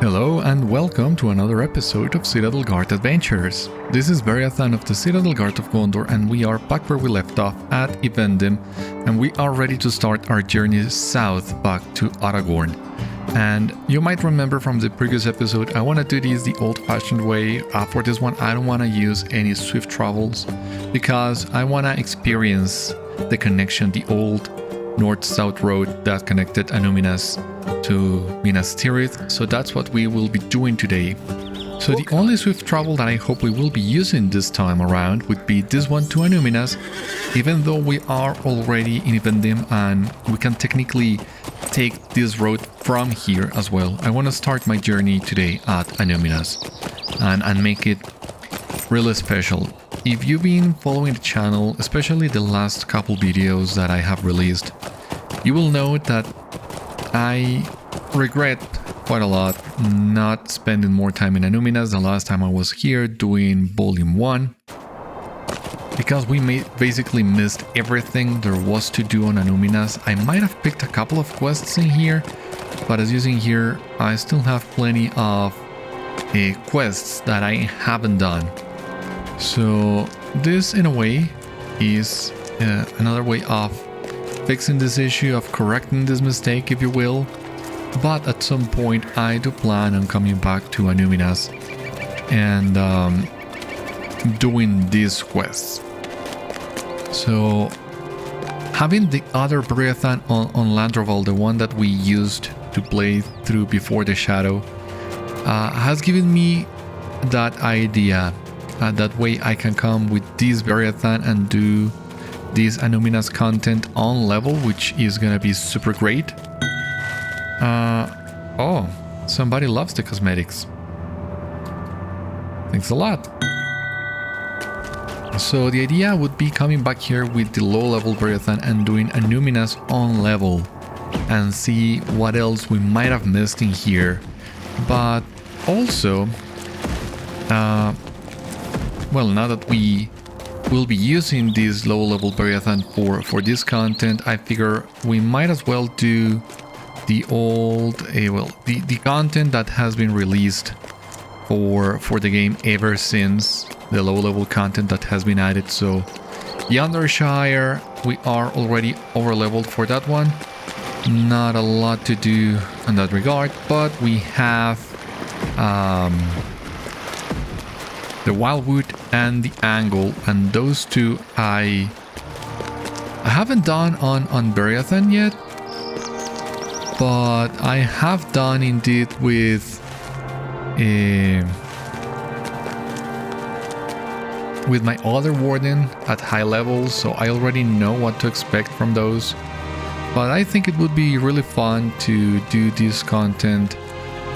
Hello and welcome to another episode of Citadel Guard Adventures. This is Beriathan of the Citadel Guard of Gondor, and we are back where we left off at Evendim, and we are ready to start our journey south back to Aragorn. And you might remember from the previous episode, I want to do this the old-fashioned way. For this one, I don't want to use any swift travels because I want to experience the connection, the old north-south road that connected Annúminas to Minas Tirith. So that's what we will be doing today. So the only swift travel that I hope we will be using this time around would be this one to Annúminas, even though we are already in Evendim and we can technically take this road from here as well. I want to start my journey today at Annúminas and make it really special. If you've been following the channel, especially the last couple videos that I have released, you will know that I regret quite a lot not spending more time in Annúminas the last time I was here doing Volume 1, because we basically missed everything there was to do on Annúminas. I might have picked a couple of quests in here, but as you see here, I still have plenty of quests that I haven't done. So this, in a way, is another way of fixing this issue, of correcting this mistake, if you will. But at some point, I do plan on coming back to Annúminas and doing these quests. So having the other Beriathan on Landroval, the one that we used to play through before the Shadow, has given me that idea. That way I can come with this Beriathan and do this Annúminas content on level, which is gonna be super great. Oh, somebody loves the cosmetics. Thanks a lot. So the idea would be coming back here with the low level Beriathan and doing Annúminas on level and see what else we might have missed in here. But also, well, now that we will be using this low level Beriathan for this content, I figure we might as well do the old, the content that has been released for the game ever since, the low level content that has been added. So Shire, we are already over leveled for that one. Not a lot to do in that regard, but we have the Wildwood and the Angle, and those two I haven't done on Beriathan yet, but I have done indeed with my other Warden at high levels, so I already know what to expect from those. But I think it would be really fun to do this content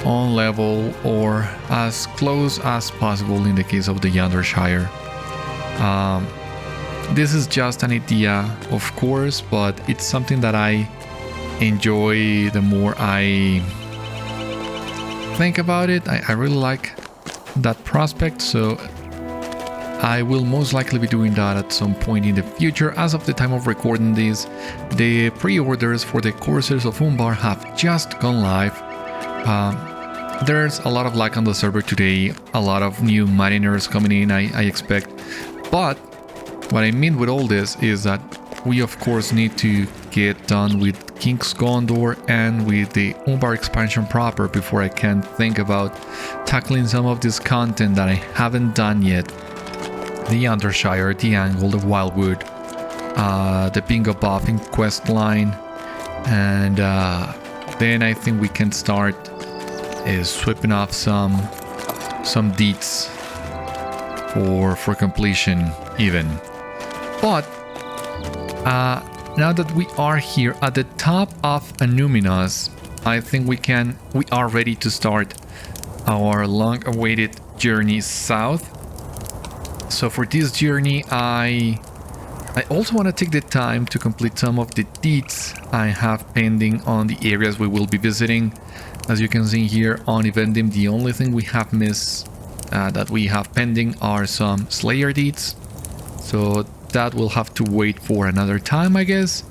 on level or as close as possible in the case of the Shire. This is just an idea, of course, but it's something that I enjoy the more I think about it. I really like that prospect, so I will most likely be doing that at some point in the future. As of the time of recording this, the pre-orders for the Corsairs of Umbar have just gone live. There's a lot of lag on the server today, a lot of new mariners coming in, I expect. But what I mean with all this is that we of course need to get done with King's Gondor and with the Umbar expansion proper before I can think about tackling some of this content that I haven't done yet. The Undershire, the Angle, the Wildwood, the Bingo Buffing quest line, and then I think we can start sweeping off some deeds for completion even. But now that we are here at the top of Annúminas, I think we are ready to start our long-awaited journey south. So for this journey, I also want to take the time to complete some of the deeds I have pending on the areas we will be visiting. As you can see here on Evendim, the only thing we have missed that we have pending are some Slayer deeds. So that will have to wait for another time, I guess.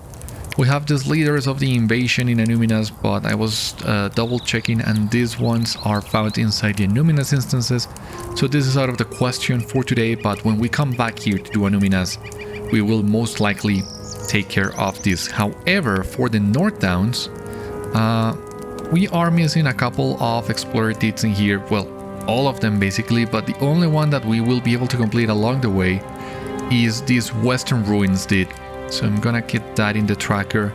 We have these leaders of the invasion in Annúminas, but I was double checking and these ones are found inside the Annúminas instances, so this is out of the question for today. But when we come back here to do Annúminas, we will most likely take care of this. However, for the North Downs, we are missing a couple of explorer deeds in here. Well, all of them basically, but the only one that we will be able to complete along the way is this Western Ruins deed. So I'm gonna get that in the tracker.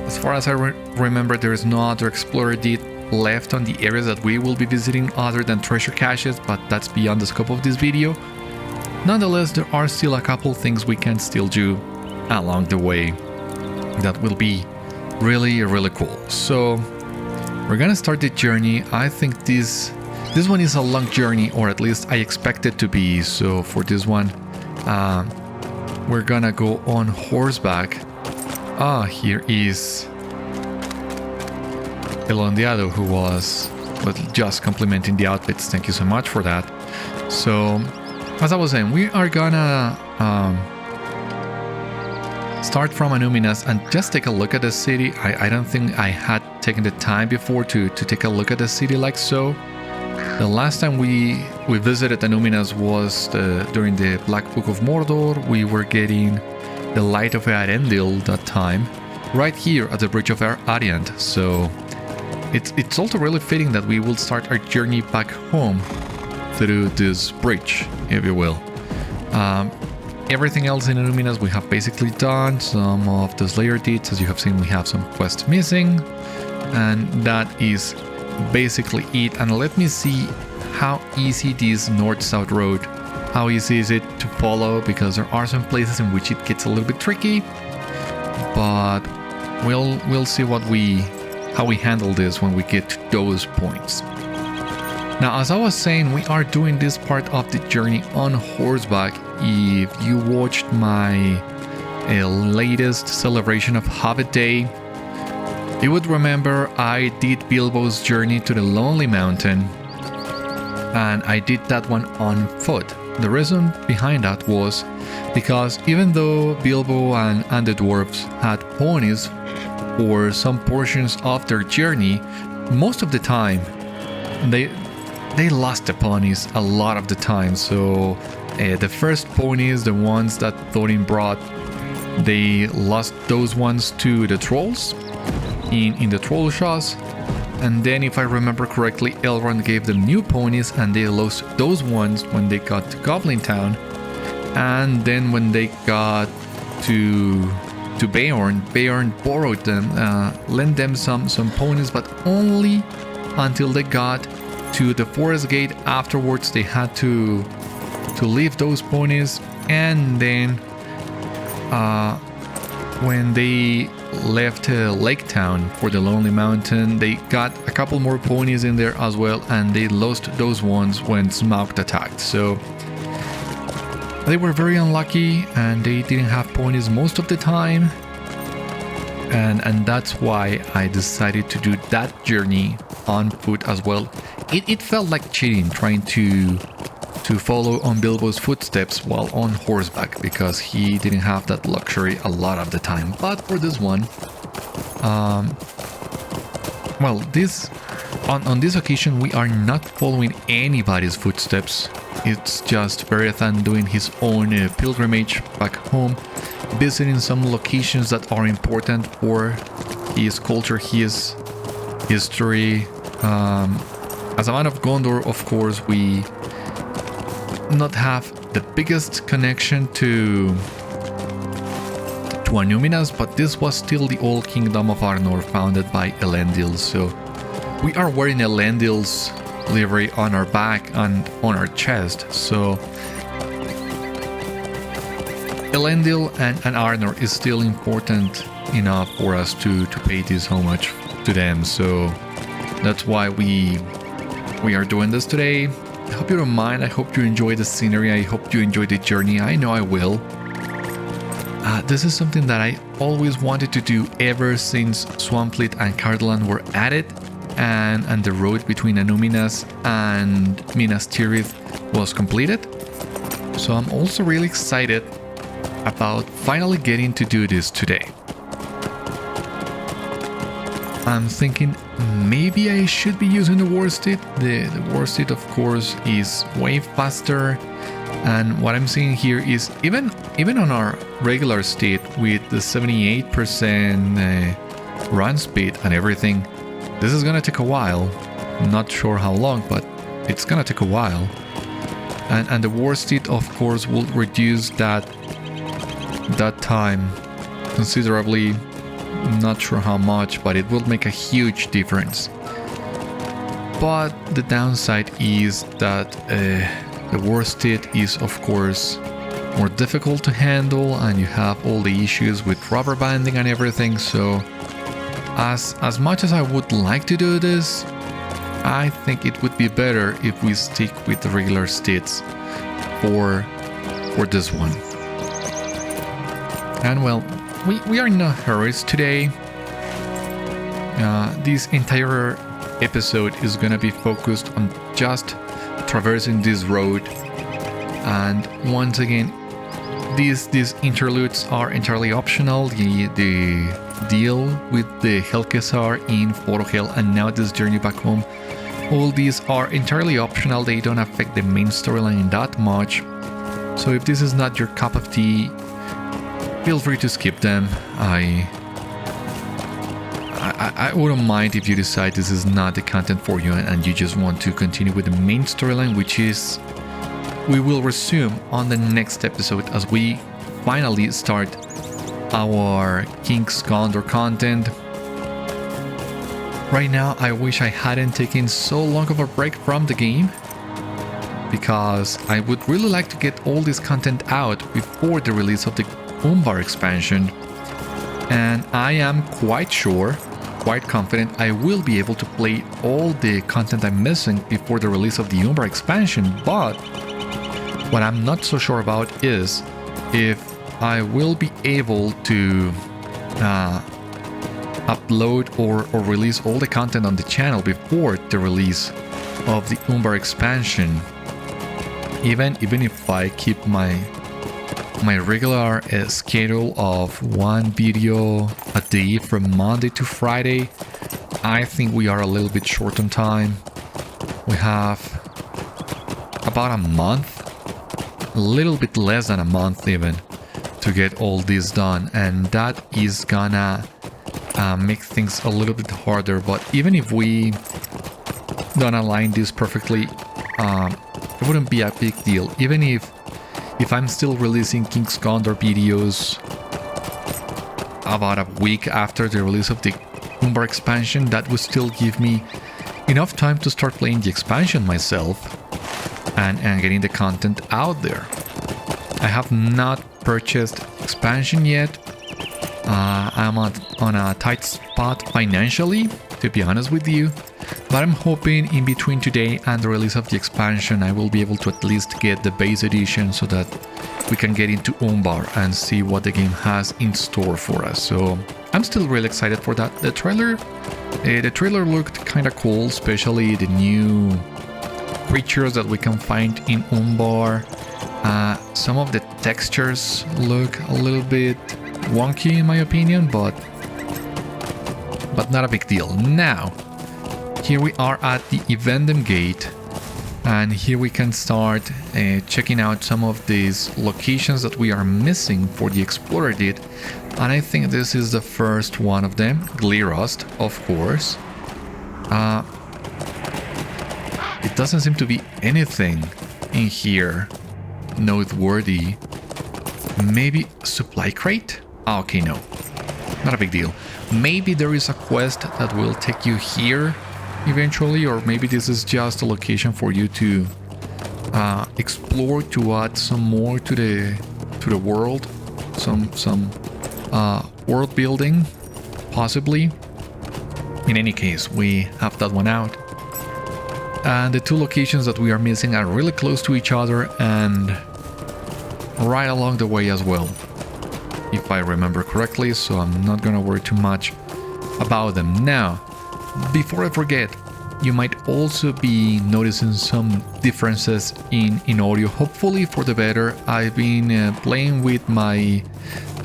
As far as I remember, there is no other explorer deed left on the areas that we will be visiting other than treasure caches, but that's beyond the scope of this video. Nonetheless, there are still a couple things we can still do along the way that will be really cool. So we're gonna start the journey. I think this one is a long journey, or at least I expect it to be. So for this one, we're gonna go on horseback. Here is Elondiado, who was just complimenting the outfits. Thank you so much for that. So, as I was saying, we are gonna start from Annúminas and just take a look at the city. I don't think I had taken the time before to take a look at the city like so. The last time we visited Annúminas was during the Black Book of Mordor. We were getting the Light of Eärendil that time, right here at the Bridge of Ariant. So it's also really fitting that we will start our journey back home through this bridge, if you will. Everything else in Annúminas we have basically done. Some of the Slayer deeds, as you have seen, we have some quests missing, and that is basically it. And let me see how easy this north-south road, how easy is it to follow, because there are some places in which it gets a little bit tricky, but we'll see how we handle this when we get to those points. Now, as I was saying, we are doing this part of the journey on horseback. If you watched my latest celebration of Hobbit Day, you would remember I did Bilbo's journey to the Lonely Mountain, and I did that one on foot. The reason behind that was because even though Bilbo and the dwarves had ponies for some portions of their journey, most of the time they lost the ponies a lot of the time. So the first ponies, the ones that Thorin brought, they lost those ones to the trolls in the troll shows, and then if I remember correctly, Elrond gave them new ponies and they lost those ones when they got to Goblin Town. And then when they got to Beorn borrowed them, lent them some ponies, but only until they got to the Forest Gate. Afterwards they had to leave those ponies, and then when they left Lake Town for the Lonely Mountain, they got a couple more ponies in there as well, and they lost those ones when Smaug attacked. So they were very unlucky and they didn't have ponies most of the time, and that's why I decided to do that journey on foot as well. It felt like cheating trying to follow on Bilbo's footsteps while on horseback, because he didn't have that luxury a lot of the time. But for this one, well, on this occasion we are not following anybody's footsteps. It's just Beriathan doing his own pilgrimage back home, visiting some locations that are important for his culture, his history. As a man of Gondor, of course, we not have the biggest connection to Annúminas, but this was still the old kingdom of Arnor, founded by Elendil. So we are wearing Elendil's livery on our back and on our chest. So Elendil and Arnor is still important enough for us to pay this homage to them. So that's why we are doing this today. I hope you don't mind. I hope you enjoy the scenery. I hope you enjoy the journey. I know I will. This is something that I always wanted to do ever since Swanfleet and Cardolan were added, and the road between Annúminas and Minas Tirith was completed. So I'm also really excited about finally getting to do this today. I'm thinking maybe I should be using the War Steed. The War Steed, of course, is way faster. And what I'm seeing here is even on our regular steed with the 78% run speed and everything, this is gonna take a while. Not sure how long, but it's gonna take a while. And the War Steed, of course, will reduce that time considerably. Not sure how much, but it will make a huge difference. But the downside is that the War Steed is, of course, more difficult to handle, and you have all the issues with rubber banding and everything. So as much as I would like to do this, I think it would be better if we stick with the regular steeds for this one. And well, we are in no hurries today. This entire episode is gonna be focused on just traversing this road. And once again, these interludes are entirely optional. The deal with the Helkesar in Forochel and now this journey back home, all these are entirely optional. They don't affect the main storyline that much. So if this is not your cup of tea, feel free to skip them. I wouldn't mind if you decide this is not the content for you and you just want to continue with the main storyline, which is we will resume on the next episode as we finally start our King's Gondor content. Right now, I wish I hadn't taken so long of a break from the game, because I would really like to get all this content out before the release of the Umbar expansion. And I am quite sure, quite confident I will be able to play all the content I'm missing before the release of the Umbar expansion. But what I'm not so sure about is if I will be able to upload or release all the content on the channel before the release of the Umbar expansion. Even if I keep my regular schedule of one video a day from Monday to Friday, I think we are a little bit short on time. We have about a month, a little bit less than a month even, to get all this done, and that is gonna make things a little bit harder. But even if we don't align this perfectly, it wouldn't be a big deal. Even if I'm still releasing King's Gondor videos about a week after the release of the Umbar expansion, that would still give me enough time to start playing the expansion myself and getting the content out there. I have not purchased expansion yet. I'm on a tight spot financially, to be honest with you. But I'm hoping in between today and the release of the expansion, I will be able to at least get the base edition so that we can get into Umbar and see what the game has in store for us. So I'm still really excited for that. The trailer looked kind of cool, especially the new creatures that we can find in Umbar. Some of the textures look a little bit wonky in my opinion, but not a big deal. Now, here we are at the Evendim gate, and here we can start checking out some of these locations that we are missing for the Explorer Deed. And I think this is the first one of them, Glerost, of course. It doesn't seem to be anything in here noteworthy. Maybe supply crate? Okay, no, not a big deal. Maybe there is a quest that will take you here eventually, or maybe this is just a location for you to explore, to add some more to the world, some world building, possibly. In any case, we have that one out. And the two locations that we are missing are really close to each other and right along the way as well, if I remember correctly, so I'm not gonna worry too much about them. Now, before I forget, you might also be noticing some differences in audio, hopefully for the better. I've been playing with my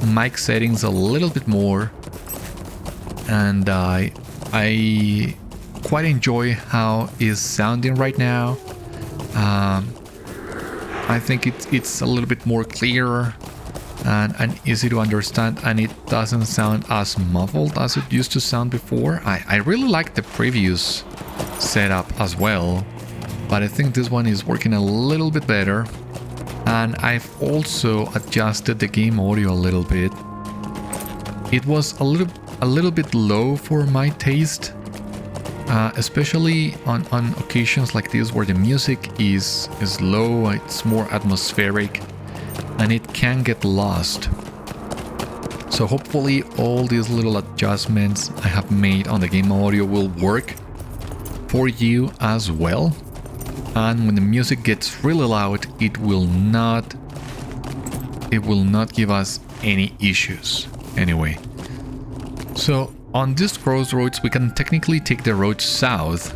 mic settings a little bit more, and I I quite enjoy how it's sounding right now. I think it's a little bit more clear and easy to understand, and it doesn't sound as muffled as it used to sound before. I really like the previous setup as well, but I think this one is working a little bit better. And I've also adjusted the game audio a little bit. It was a little bit low for my taste, especially on occasions like this where the music is low, it's more atmospheric, and it can get lost. So hopefully all these little adjustments I have made on the game audio will work for you as well. And when the music gets really loud, it will not give us any issues. Anyway, so on this crossroads we can technically take the road south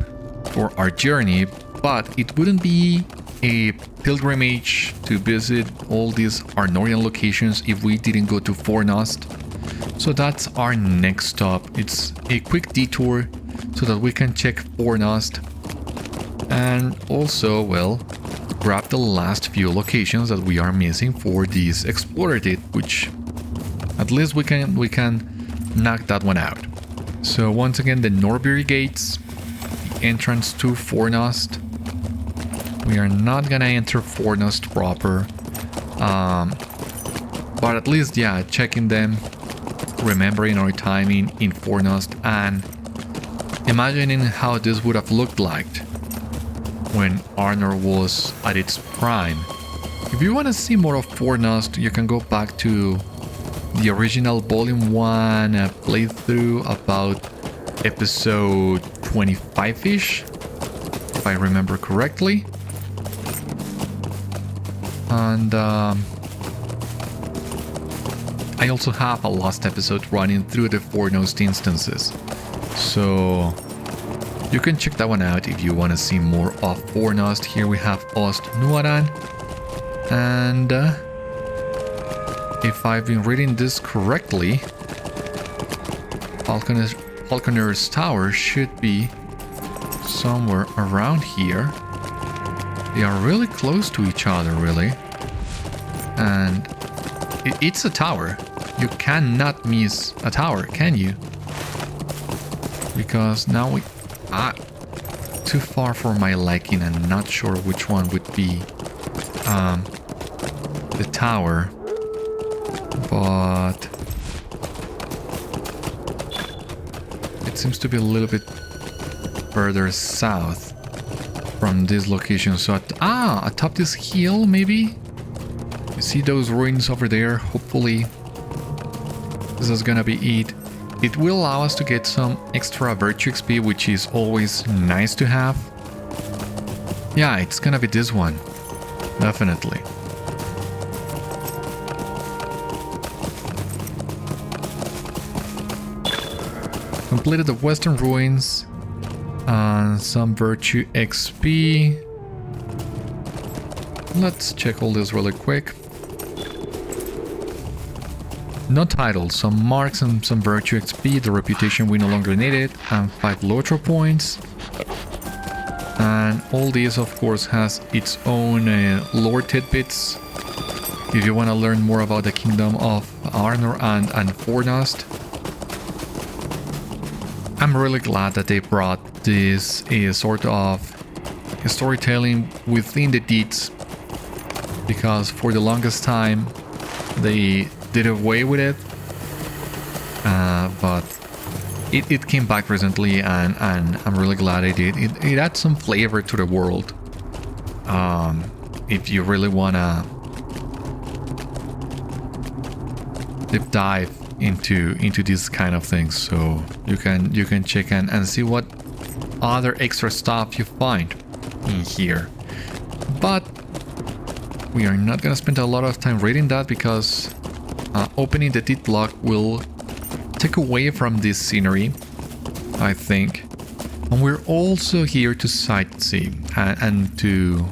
for our journey, but it wouldn't be a pilgrimage to visit all these Arnorian locations if we didn't go to Fornost. So that's our next stop. It's a quick detour so that we can check Fornost and also, well, grab the last few locations that we are missing for this explorative, which at least we can knock that one out. So once again, the Norbury gates, the entrance to Fornost. We are not gonna enter Fornost proper, but at least, yeah, checking them, remembering our timing in Fornost, and imagining how this would have looked like when Arnor was at its prime. If you want to see more of Fornost, you can go back to the original Volume 1 playthrough about episode 25-ish, if I remember correctly. And I also have a lost episode running through the Fornost instances, so you can check that one out if you want to see more of Fornost. Here we have Drúadan, and if I've been reading this correctly, Falconer's Tower should be somewhere around here. They are really close to each other, really. And it's a tower. You cannot miss a tower, can you? Because now we... too far for my liking. I'm not sure which one would be the tower. But... it seems to be a little bit further south from this location. So atop this hill, maybe? You see those ruins over there? Hopefully this is gonna be it. It will allow us to get some extra virtue XP, which is always nice to have. Yeah, it's gonna be this one. Definitely. Completed the western ruins. Some virtue XP. Let's check all this really quick. No titles, some marks and some virtue XP. The reputation we no longer need it, and 5 LOTRO points. And all this, of course, has its own lore tidbits. If you want to learn more about the kingdom of Arnor and Fornost. I'm really glad that they brought this sort of storytelling within the deeds, because for the longest time they did away with it, but it came back recently, and I'm really glad it did. It adds some flavor to the world. If you really wanna deep dive into these kind of things, so you can check and see what other extra stuff you find in here. But we are not gonna spend a lot of time reading that, because opening the deed block will take away from this scenery, I think. And we're also here to sightsee and to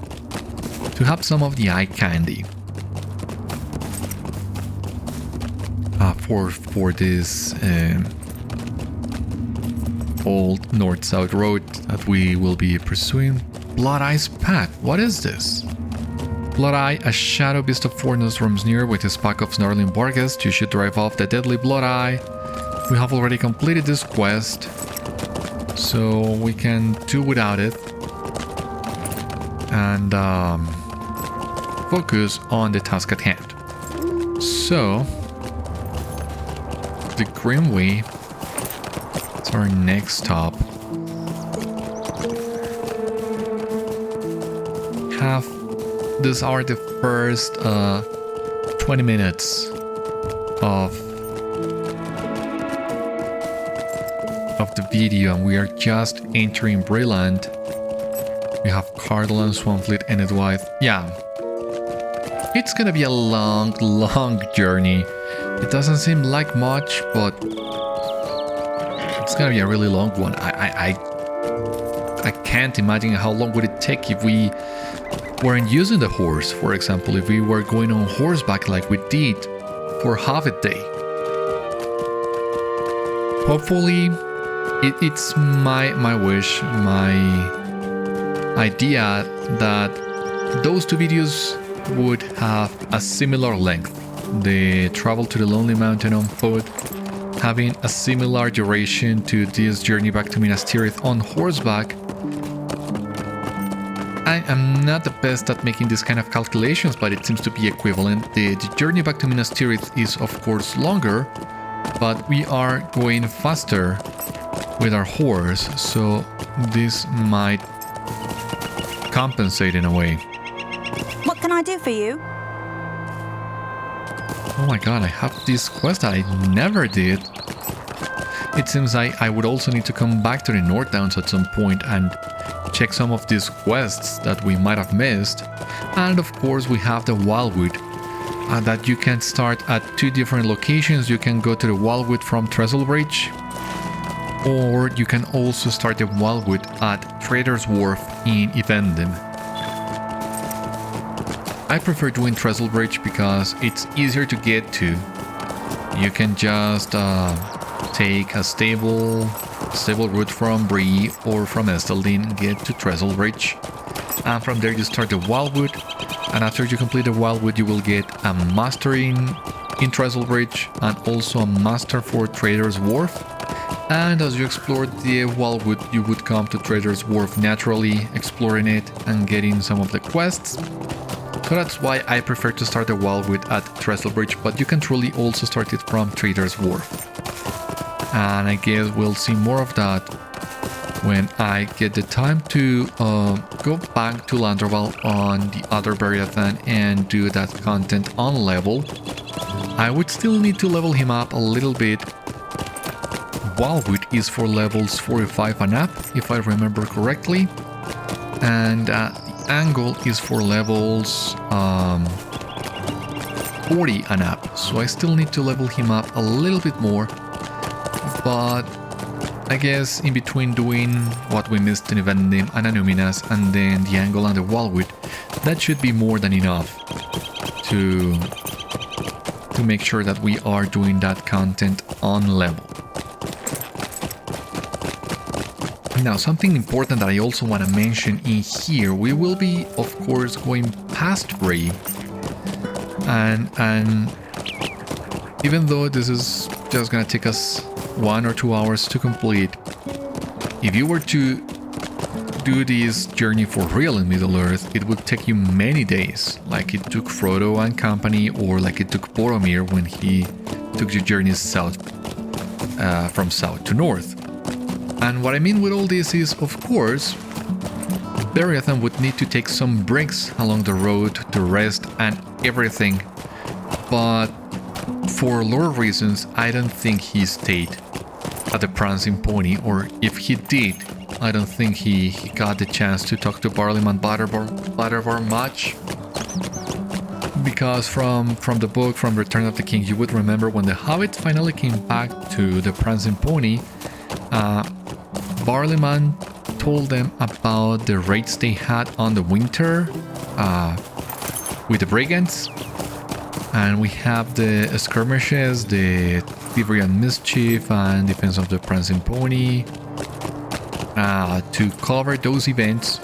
have some of the eye candy for this Westfold north-south road that we will be pursuing. Blood Eye's pack. What is this? Blood Eye, a shadow beast of Fornost, roams near with his pack of snarling barghest. You should drive off the deadly Blood Eye. We have already completed this quest, so we can do without it and focus on the task at hand. So, the Greenway is our next stop. These are the first 20 minutes of the video, and we are just entering Breeland. We have Cardolan, Swanfleet, Enedwaith. Yeah, it's gonna be a long journey. It doesn't seem like much, but it's gonna be a really long one. I can't imagine how long would it take if we weren't using the horse. For example, if we were going on horseback like we did for half a day. Hopefully, it's my wish, my idea that those two videos would have a similar length. The travel to the Lonely Mountain on foot, having a similar duration to this journey back to Minas Tirith on horseback. I am not the best at making this kind of calculations, but it seems to be equivalent. The journey back to Minas Tirith is of course longer, but we are going faster with our horse, so this might compensate in a way. What can I do for you? Oh my god, I have this quest that I never did. It seems I would also need to come back to the North Downs at some point and check some of these quests that we might have missed. And of course we have the Wildwood that you can start at two different locations. You can go to the Wildwood from Trestlebridge, or you can also start the Wildwood at Trader's Wharf in Evendim. I prefer doing Trestlebridge because it's easier to get to. You can just take a stable route from Bree or from Esteldin, get to Trestlebridge, and from there you start the Wildwood, and after you complete the Wildwood you will get a master in Trestlebridge and also a master for Trader's Wharf. And as you explore the Wildwood, you would come to Trader's Wharf naturally, exploring it and getting some of the quests. So that's why I prefer to start the Wildwood at Trestlebridge, but you can truly also start it from Trader's Wharf. And I guess we'll see more of that when I get the time to go back to Landroval on the other Beriathan and do that content on level. I would still need to level him up a little bit. Wildwood is for levels 45 and up, if I remember correctly. And the Angle is for levels 40 and up. So I still need to level him up a little bit more. But I guess in between doing what we missed in Evendim and Annúminas and then the Angle and the Wildwood, that should be more than enough to make sure that we are doing that content on level. Now, something important that I also want to mention in here, we will be, of course, going past Bree, and even though this is just gonna take us 1 or 2 hours to complete, if you were to do this journey for real in Middle-earth, it would take you many days, like it took Frodo and company, or like it took Boromir when he took the journey south, from south to north. And what I mean with all this is, of course, Beriathan would need to take some breaks along the road to rest and everything, but for lore reasons, I don't think he stayed at the Prancing Pony, or if he did, I don't think he got the chance to talk to Barliman Butterbar much. Because from the book, from Return of the King, you would remember when the Hobbits finally came back to the Prancing Pony, Barliman told them about the raids they had on the winter with the brigands, and we have the skirmishes, the thievery and mischief, and defense of the Prancing Pony, to cover those events.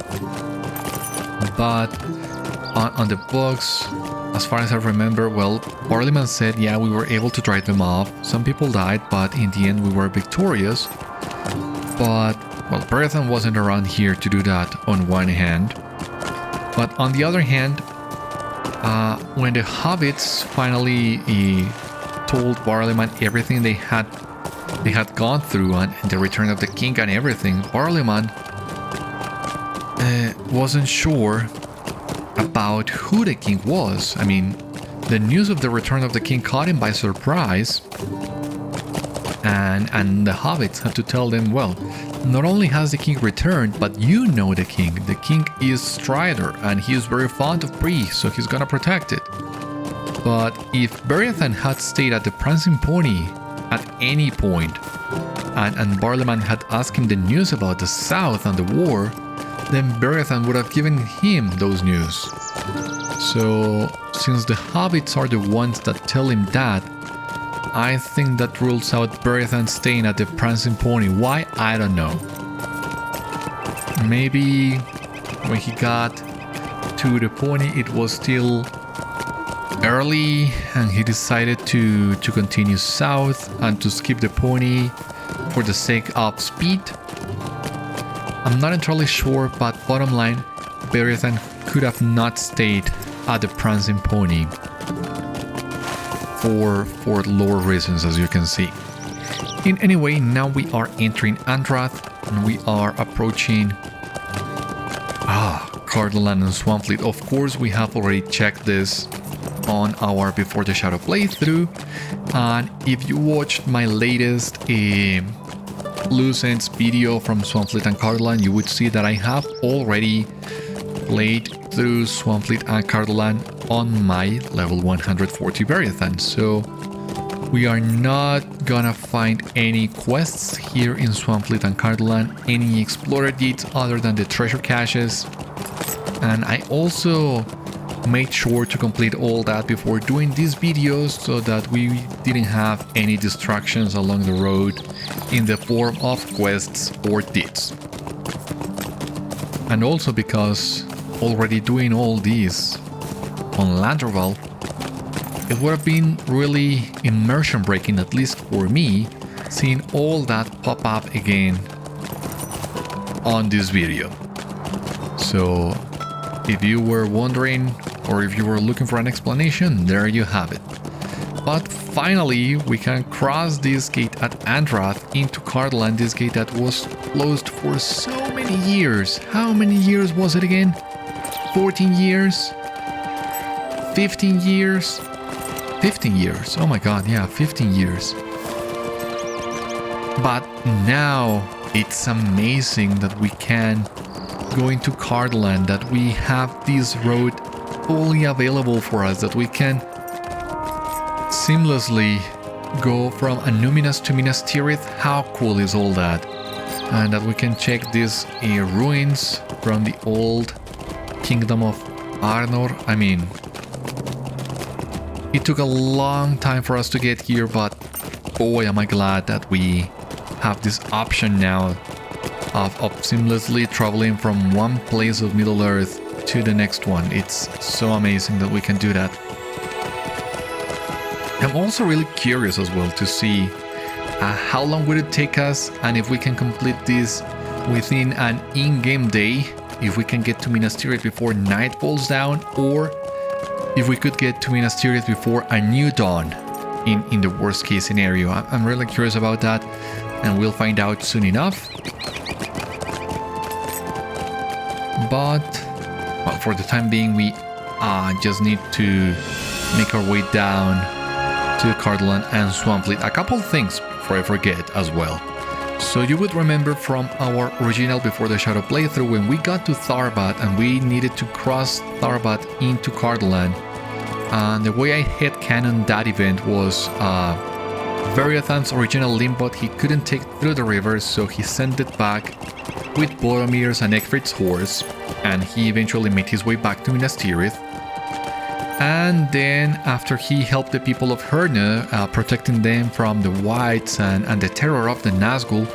But on the books, as far as I remember, well, Parliament said, yeah, we were able to drive them off. Some people died, but in the end we were victorious. But, well, Beriathan wasn't around here to do that on one hand. But on the other hand, when the hobbits finally told Parliament everything they had gone through and the return of the king and everything, Parliament wasn't sure about who the king was. I mean, the news of the return of the king caught him by surprise, and the hobbits had to tell them, well, not only has the king returned, but you know the king. The king is Strider, and he is very fond of Bree, so he's gonna protect it. But if Beriathan had stayed at the Prancing Pony at any point, and Barliman had asked him the news about the south and the war, then Beriathan would have given him those news. So, since the hobbits are the ones that tell him that, I think that rules out Beriathan staying at the Prancing Pony. Why? I don't know. Maybe when he got to the pony it was still early and he decided to continue south and to skip the pony for the sake of speed. I'm not entirely sure, but bottom line, Beriathan could have not stayed at the Prancing Pony for lore reasons, as you can see. In any way, now we are entering Andrath and we are approaching Cardolan and Swanfleet. Of course, we have already checked this on our Before the Shadow playthrough, and if you watched my latest loose ends video from Swanfleet and Cardolan, you would see that I have already played through Swanfleet and Cardolan on my level 140 Beriathan. So we are not gonna find any quests here in Swanfleet and Cardolan, any explorer deeds other than the treasure caches. And I also made sure to complete all that before doing these videos so that we didn't have any distractions along the road in the form of quests or deeds. And also because already doing all these on Landroval, it would have been really immersion breaking, at least for me, seeing all that pop up again on this video. So if you were wondering or if you were looking for an explanation, there you have it. But finally we can cross this gate at Andrath into Cardolan, this gate that was closed for so many years. How many years was it again? 14 years? 15 years? 15 years, oh my god, yeah, 15 years. But now it's amazing that we can go into Cardolan, that we have this road fully available for us, that we can seamlessly go from Annúminas to Minas Tirith. How cool is all that? And that we can check these ruins from the old kingdom of Arnor. I mean, it took a long time for us to get here, but boy am I glad that we have this option now of seamlessly traveling from one place of Middle Earth to the next one. It's so amazing that we can do that. I'm also really curious as well to see how long would it take us, and if we can complete this within an in-game day, if we can get to Minas Tirith before night falls down, or if we could get to Minas Tirith before a new dawn in the worst case scenario. I'm really curious about that, and we'll find out soon enough. But well, for the time being, we just need to make our way down to Cardolan and Swanfleet. A couple things before I forget as well. So you would remember from our original Before the Shadow playthrough, when we got to Tharbad and we needed to cross Tharbad into Cardolan, and the way I headcanon that event was Beriathan's original Limbot, he couldn't take through the river, so he sent it back with Boromir's and Egfrid's horse, and he eventually made his way back to Minas Tirith. And then after he helped the people of Herne, protecting them from the Whites and the terror of the Nazgûl,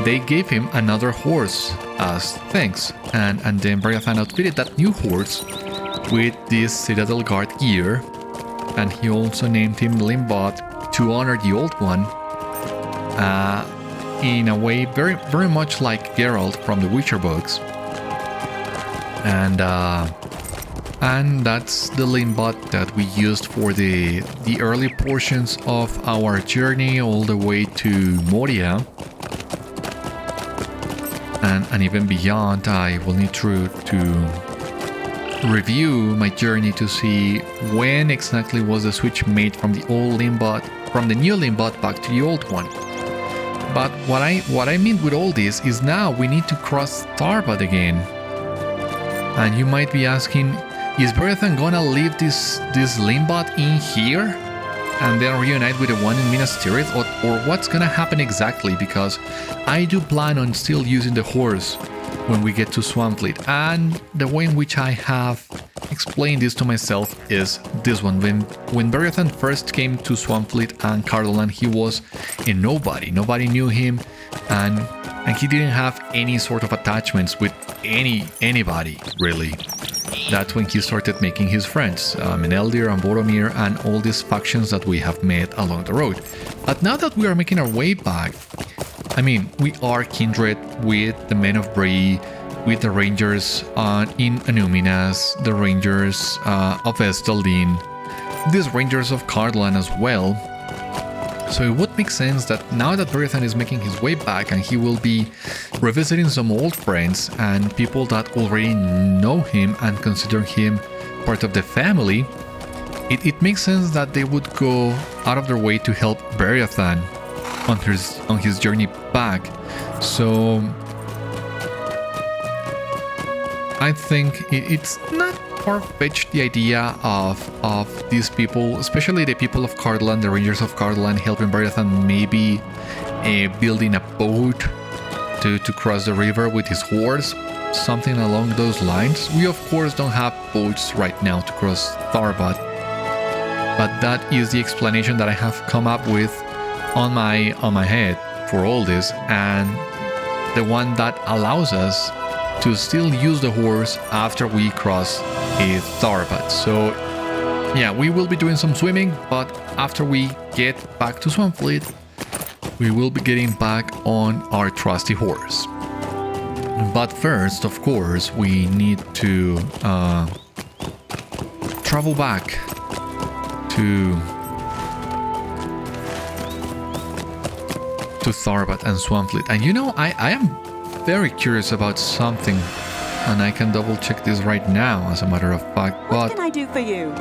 they gave him another horse as thanks, and then Beriathan outfitted that new horse with this Citadel Guard gear, and he also named him Limbot to honor the old one, in a way very, very much like Geralt from the Witcher books. And that's the Limbot that we used for the early portions of our journey all the way to Moria. And even beyond. I will need to review my journey to see when exactly was the switch made from the old Limbot, from the new Limbot back to the old one. But what I mean with all this is now we need to cross Tharbad again. And you might be asking, is Beriathan gonna leave this Limbot in here and then reunite with the one in Minas Tirith, or what's gonna happen exactly? Because I do plan on still using the horse when we get to Swanfleet, and the way in which I have explained this to myself is this one. When Beriathan first came to Swanfleet and Cardolan, he was a nobody. Nobody knew him, and he didn't have any sort of attachments with anybody, really. That's when he started making his friends, Meneldir and Boromir, and all these factions that we have met along the road. But now that we are making our way back, I mean, we are kindred with the Men of Bree, with the Rangers in Annúminas, the Rangers of Ecthelion, these Rangers of Cardolan as well. So it would make sense that now that Beriathan is making his way back and he will be revisiting some old friends and people that already know him and consider him part of the family, it makes sense that they would go out of their way to help Beriathan on his journey back. So I think it's not far-fetched, the idea of these people, especially the people of Cardolan, the Rangers of Cardolan, helping Beriathan, maybe building a boat to cross the river with his horse, something along those lines. We of course don't have boats right now to cross Tharbad, but that is the explanation that I have come up with on my head for all this, and the one that allows us to still use the horse after we cross Tharbad. So yeah, we will be doing some swimming, but after we get back to Swanfleet, we will be getting back on our trusty horse. But first, of course, we need to travel back to Tharbad and Swanfleet. And you know, I am very curious about something, and I can double check this right now as a matter of fact. What can I do for you?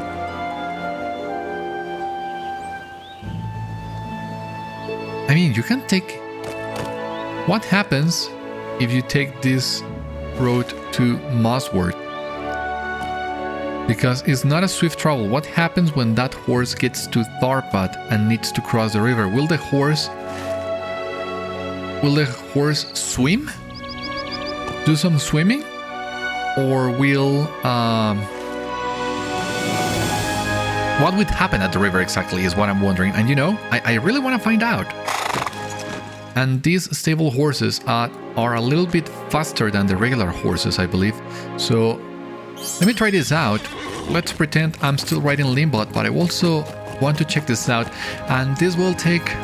I mean, you can take... What happens if you take this road to Mossworth? Because it's not a swift travel. What happens when that horse gets to Tharbad and needs to cross the river? Will the horse swim? Do some swimming? Or will... what would happen at the river exactly is what I'm wondering. And you know, I really want to find out. And these stable horses are a little bit faster than the regular horses, I believe. So let me try this out. Let's pretend I'm still riding Limbot, but I also want to check this out. And this will take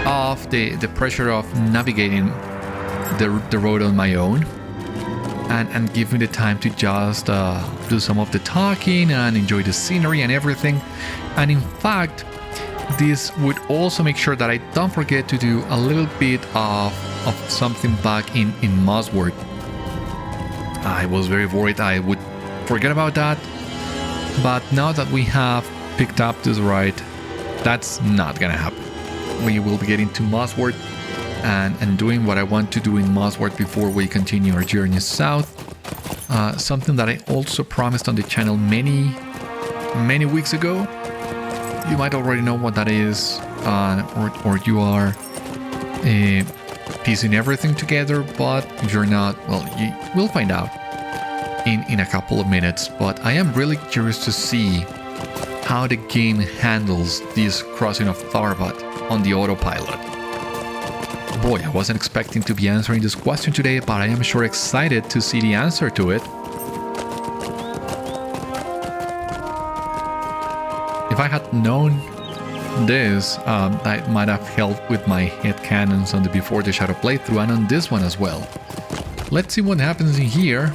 off the pressure of navigating the road on my own, and give me the time to just do some of the talking and enjoy the scenery and everything. And in fact, this would also make sure that I don't forget to do a little bit of something back in Mossworth. I was very worried I would forget about that, but now that we have picked up this ride, that's not gonna happen. We will be getting to Mossworth and doing what I want to do in Mossworth before we continue our journey south. Something that I also promised on the channel many weeks ago. You might already know what that is, or you are piecing everything together, but if you're not, well, you will find out in a couple of minutes. But I am really curious to see how the game handles this crossing of Tharbad on the autopilot. Boy, I wasn't expecting to be answering this question today, but I am sure excited to see the answer to it. If I had known this, I might have helped with my headcanons on the Before the Shadow playthrough and on this one as well. Let's see what happens in here.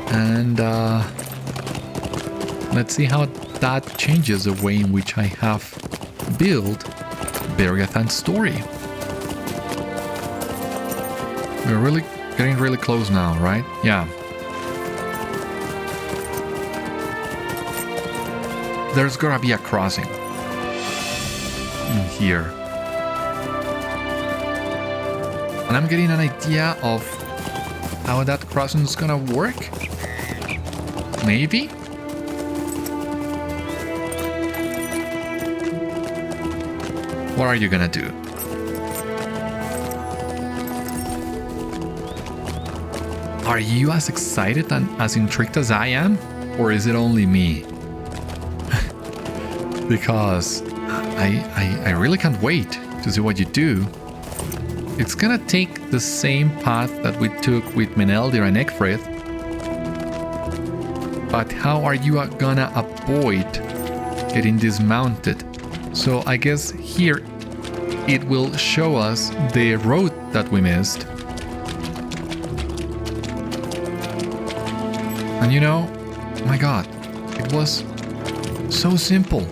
And let's see how that changes the way in which I have built Beriathan's story. We're really getting really close now, right? Yeah. There's gonna be a crossing in here. And I'm getting an idea of how that crossing is gonna work. Maybe? What are you gonna do? Are you as excited and as intrigued as I am? Or is it only me? Because I really can't wait to see what you do. It's gonna take the same path that we took with Meneldir and Ecgfrith. But how are you gonna avoid getting dismounted? So I guess here it will show us the road that we missed. And you know, my god, it was so simple.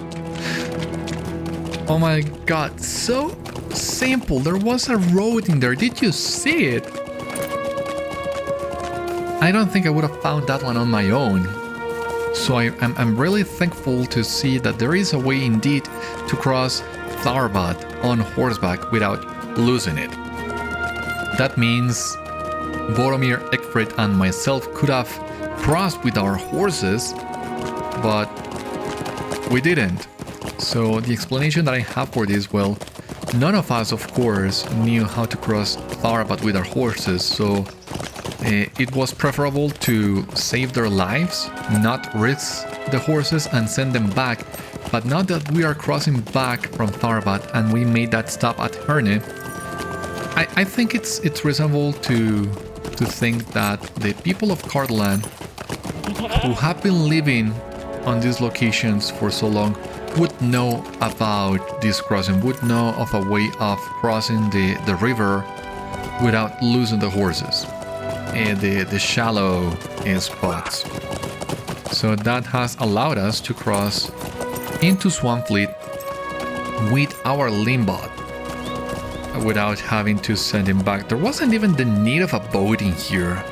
Oh my god, so simple. There was a road in there. Did you see it? I don't think I would have found that one on my own. So I'm really thankful to see that there is a way indeed to cross Tharbad on horseback without losing it. That means Boromir, Ecgfrith and myself could have crossed with our horses, but we didn't. So the explanation that I have for this, well, none of us of course knew how to cross Tharbad with our horses, so it was preferable to save their lives, not risk the horses and send them back. But now that we are crossing back from Tharbad and we made that stop at Herne, I think it's reasonable to think that the people of Cardolan, who have been living on these locations for so long, would know about this crossing, would know of a way of crossing the river without losing the horses, the shallow spots. So that has allowed us to cross into Swanfleet with our Limbot without having to send him back. There wasn't even the need of a boat in here.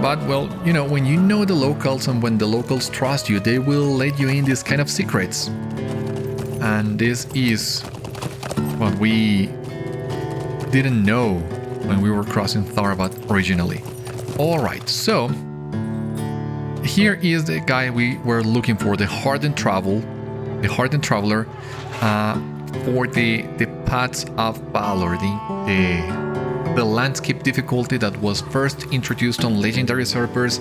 But, well, you know, when you know the locals and when the locals trust you, they will let you in these kind of secrets. And this is what we didn't know when we were crossing Tharbad originally. Alright, so here is the guy we were looking for, the Hardened Traveler, for the Paths of Valor, the landscape difficulty that was first introduced on legendary servers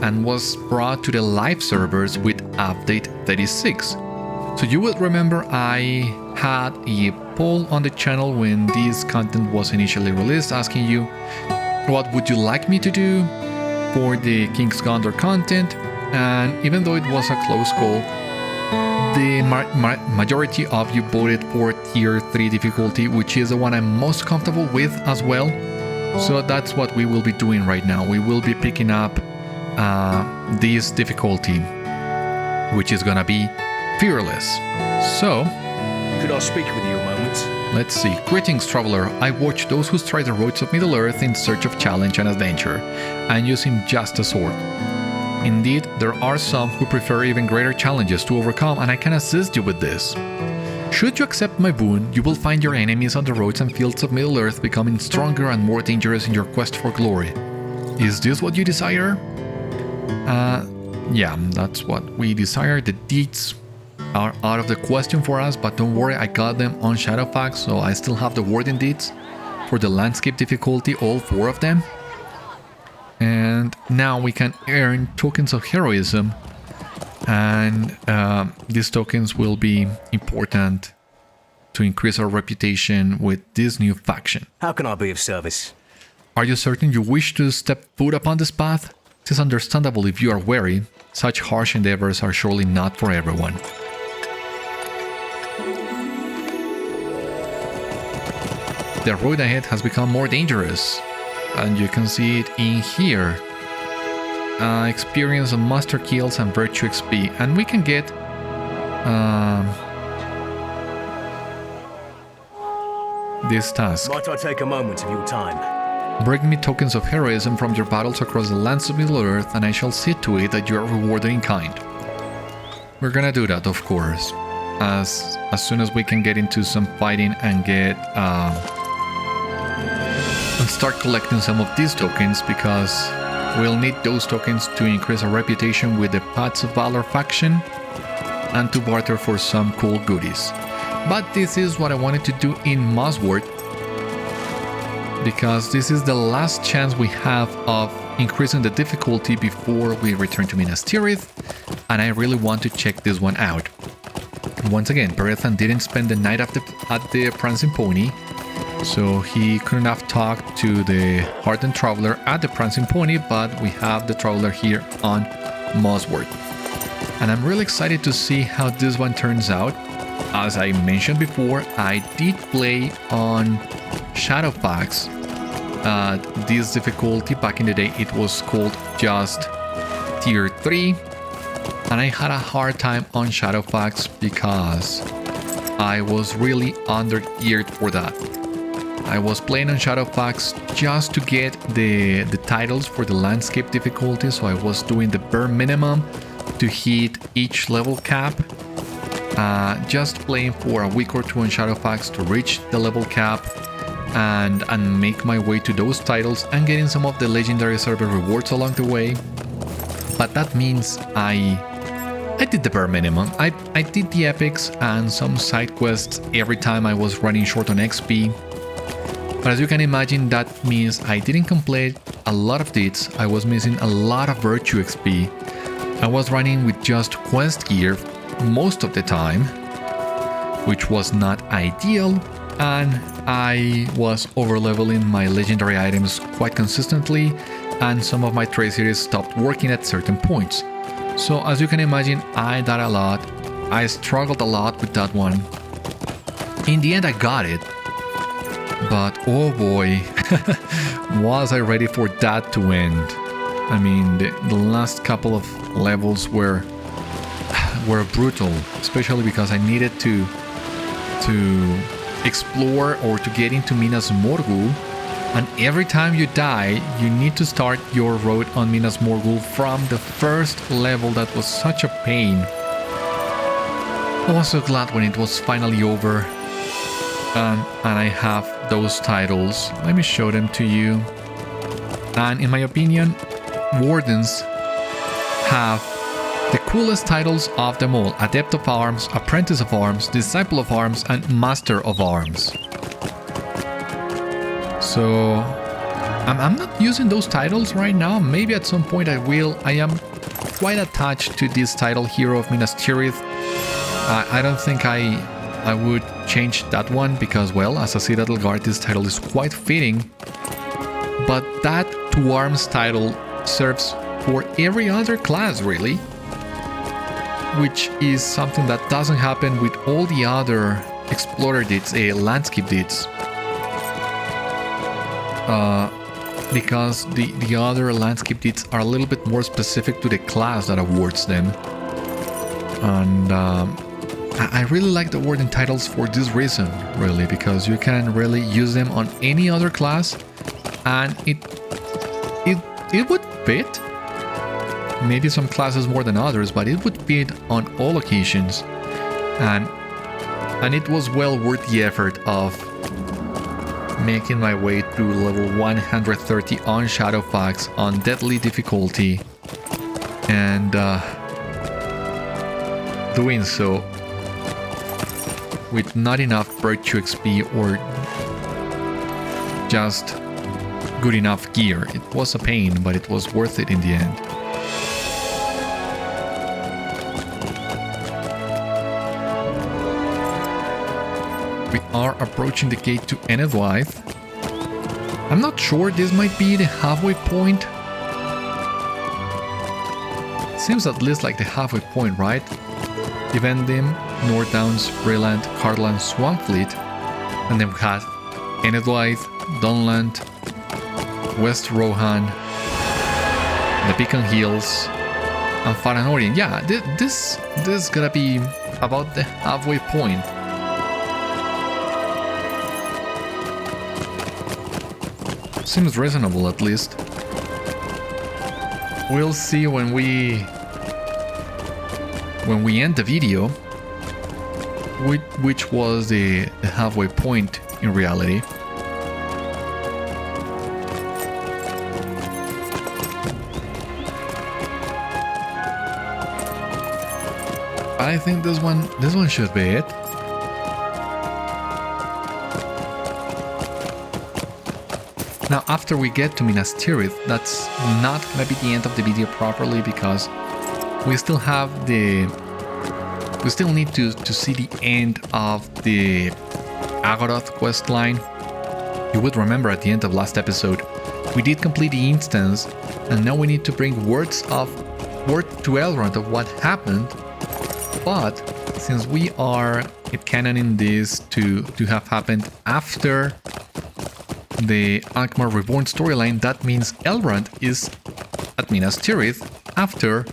and was brought to the live servers with update 36. So you will remember I had a poll on the channel when this content was initially released asking you what would you like me to do for the King's Gondor content, and even though it was a close call, the majority of you voted for tier 3 difficulty, which is the one I'm most comfortable with as well. So that's what we will be doing right now. We will be picking up this difficulty, which is gonna be Fearless. So, could I speak with you a moment? Let's see. Greetings, traveler. I watch those who stride the roads of Middle-earth in search of challenge and adventure, and using just a sword. Indeed, there are some who prefer even greater challenges to overcome, and I can assist you with this. Should you accept my boon, you will find your enemies on the roads and fields of Middle-earth becoming stronger and more dangerous in your quest for glory. Is this what you desire? Yeah, that's what we desire. The deeds are out of the question for us, but don't worry, I got them on Shadowfax, so I still have the warding deeds for the landscape difficulty, all 4 of them. And now we can earn tokens of heroism, and these tokens will be important to increase our reputation with this new faction. How can I be of service? Are you certain you wish to step foot upon this path? It is understandable if you are wary. Such harsh endeavors are surely not for everyone. The road ahead has become more dangerous, and you can see it in here. Experience on master kills and virtue XP, and we can get this task. Might I take a moment of your time? Bring me tokens of heroism from your battles across the lands of Middle-earth, and I shall see to it that you are rewarded in kind. We're gonna do that, of course, as soon as we can get into some fighting and get and start collecting some of these tokens, because we'll need those tokens to increase our reputation with the Paths of Valor faction and to barter for some cool goodies. But this is what I wanted to do in Mossworth, because this is the last chance we have of increasing the difficulty before we return to Minas Tirith, and I really want to check this one out. Once again, Beriathan didn't spend the night at the Prancing Pony, so he couldn't have talked to the Hardened Traveler at the Prancing Pony, but we have the Traveler here on Mossworth. And I'm really excited to see how this one turns out. As I mentioned before, I did play on Shadowfax. This difficulty back in the day, it was called just Tier 3. And I had a hard time on Shadowfax because I was really under-geared for that. I was playing on Shadowfax just to get the titles for the landscape difficulty, so I was doing the bare minimum to hit each level cap. Just playing for a week or two on Shadowfax to reach the level cap and make my way to those titles and getting some of the legendary server rewards along the way. But that means I did the bare minimum. I did the epics and some side quests every time I was running short on XP. But as you can imagine, that means I didn't complete a lot of deeds. I was missing a lot of virtue XP. I was running with just quest gear most of the time, which was not ideal, and I was overleveling my legendary items quite consistently, and some of my trade series stopped working at certain points. So as you can imagine, I died a lot. I struggled a lot with that one. In the end, I got it. But oh boy, was I ready for that to end. I mean, the last couple of levels were brutal, especially because I needed to explore or to get into Minas Morgul, and every time you die, you need to start your road on Minas Morgul from the first level. That was such a pain. I was so glad when it was finally over. And I have those titles. Let me show them to you. And in my opinion, Wardens have the coolest titles of them all: Adept of Arms, Apprentice of Arms, Disciple of Arms, and Master of Arms. So I'm not using those titles right now. Maybe at some point I will. I am quite attached to this title, Hero of Minas Tirith. I don't think I would change that one because, well, as a Citadel Guard, this title is quite fitting. But that 2 arms title serves for every other class, really. Which is something that doesn't happen with all the other Explorer deeds, landscape deeds. Because the other landscape deeds are a little bit more specific to the class that awards them. And I really like the Warden titles for this reason, really, because you can really use them on any other class, and it would fit. Maybe some classes more than others, but it would fit on all occasions, and it was well worth the effort of making my way through level 130 on Shadowfax on Deadly difficulty, and doing so with not enough virtue XP or just good enough gear. It was a pain, but it was worth it in the end. We are approaching the gate to Enedwaith. I'm not sure this might be the halfway point. Seems at least like the halfway point, right? Evendim, North Downs, Breeland, Cardolan, Swanfleet. And then we had Enedwaith, Dunland, West Rohan, the Beacon Hills, and Faranorian. Yeah, this is gonna be about the halfway point. Seems reasonable, at least. We'll see when we end the video which was the halfway point in reality. I think this one should be it. Now, after we get to Minas Tirith, that's not gonna be the end of the video properly, because we still need to see the end of the Agoroth quest line. You would remember at the end of last episode, we did complete the instance, and now we need to bring word to Elrond of what happened. But since we are canoning this to have happened after the Ankh-Morpork Reborn storyline, that means Elrond is at Minas Tirith after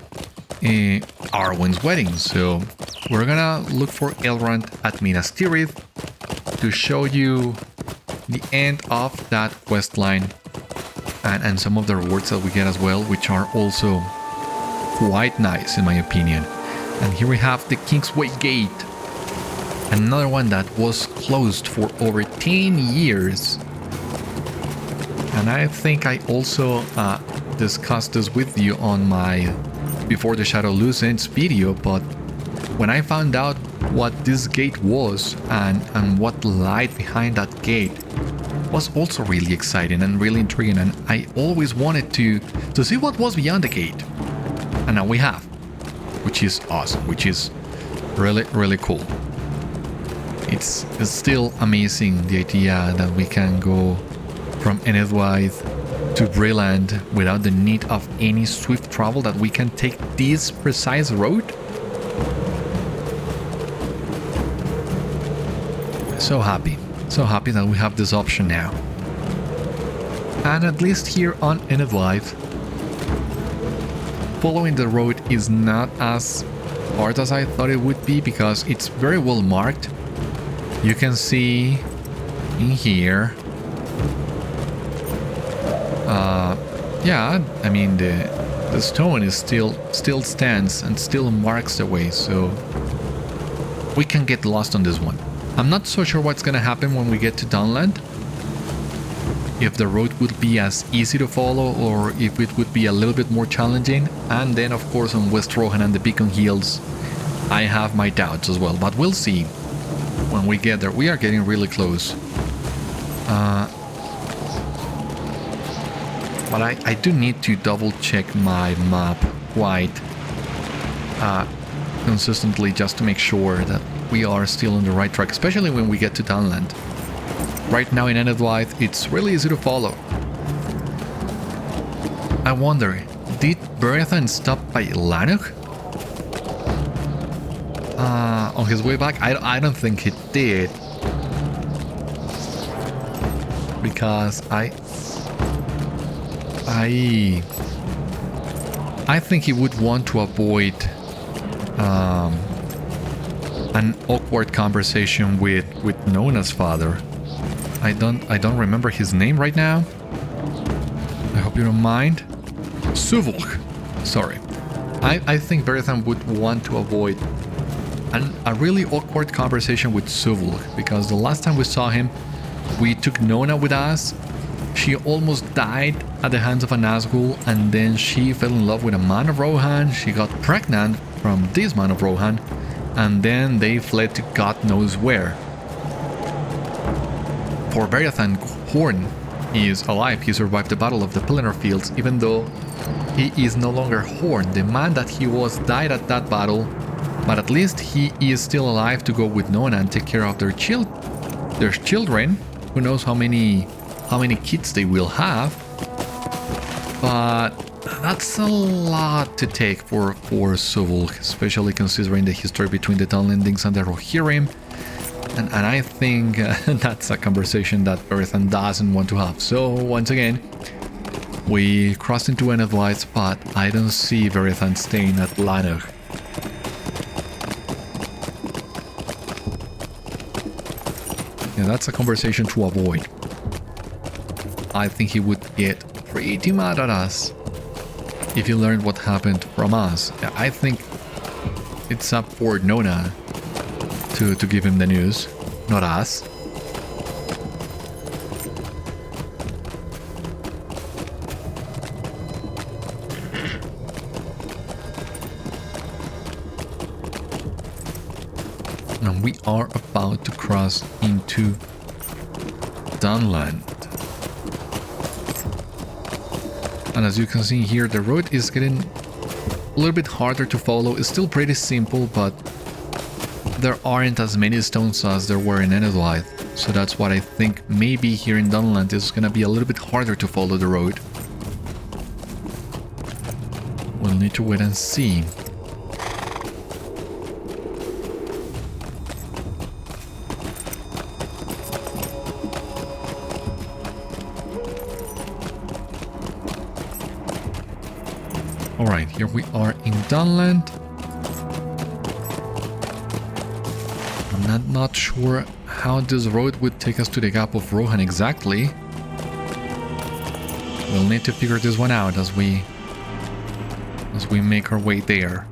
Arwen's wedding. So we're gonna look for Elrond at Minas Tirith to show you the end of that quest line and some of the rewards that we get as well, which are also quite nice in my opinion. And here we have the Kingsway Gate, another one that was closed for over 10 years. And I think I also discussed this with you on my Before the Shadow Loose Ends video, but when I found out what this gate was and what lied behind that gate, was also really exciting and really intriguing, and I always wanted to see what was beyond the gate. And now we have, which is awesome, which is really, really cool. It's still amazing, the idea that we can go from Enedwaith to Breeland without the need of any swift travel, that we can take this precise road. So happy that we have this option now. And at least here on Enedwaith, following the road is not as hard as I thought it would be, because it's very well marked. You can see in here, yeah, I mean the stone is still stands and still marks the way, so we can get lost on this one. I'm not so sure what's gonna happen when we get to Dunland, if the road would be as easy to follow or if it would be a little bit more challenging. And then of course on West Rohan and the Beacon Hills, I have my doubts as well, but we'll see when we get there. We are getting really close. But I do need to double check my map quite consistently, just to make sure that we are still on the right track, especially when we get to Dunland. Right now in Enedwaith, it's really easy to follow. I wonder, did Beriathan stop by Lanuk? On his way back? I don't think he did. Because I think he would want to avoid an awkward conversation with Nona's father. I don't remember his name right now. I hope you don't mind. Suvulk. Sorry. I think Beriathan would want to avoid a really awkward conversation with Suvulk, because the last time we saw him, we took Nona with us. She almost died at the hands of a Nazgul, and then she fell in love with a man of Rohan. She got pregnant from this man of Rohan, and then they fled to God knows where. For Beriathan, Horn is alive. He survived the Battle of the Pelennor Fields, even though he is no longer Horn. The man that he was died at that battle, but at least he is still alive to go with Nona and take care of their There's children. Who knows how many kids they will have. But that's a lot to take for Suvul, especially considering the history between the Dunlandings and the Rohirrim. And I think that's a conversation that Beriathan doesn't want to have. So once again, we crossed into Enedwaith, but I don't see Beriathan staying at Lanark. Yeah, that's a conversation to avoid. I think he would get pretty mad at us if he learned what happened from us. I think it's up for Nona to give him the news, not us. And we are about to cross into Dunland. And as you can see here, the road is getting a little bit harder to follow. It's still pretty simple, but there aren't as many stones as there were in Enedwaith. So that's what I think maybe here in Dunland is going to be a little bit harder to follow the road. We'll need to wait and see. Alright, here we are in Dunland. I'm not sure how this road would take us to the Gap of Rohan exactly. We'll need to figure this one out as we make our way there.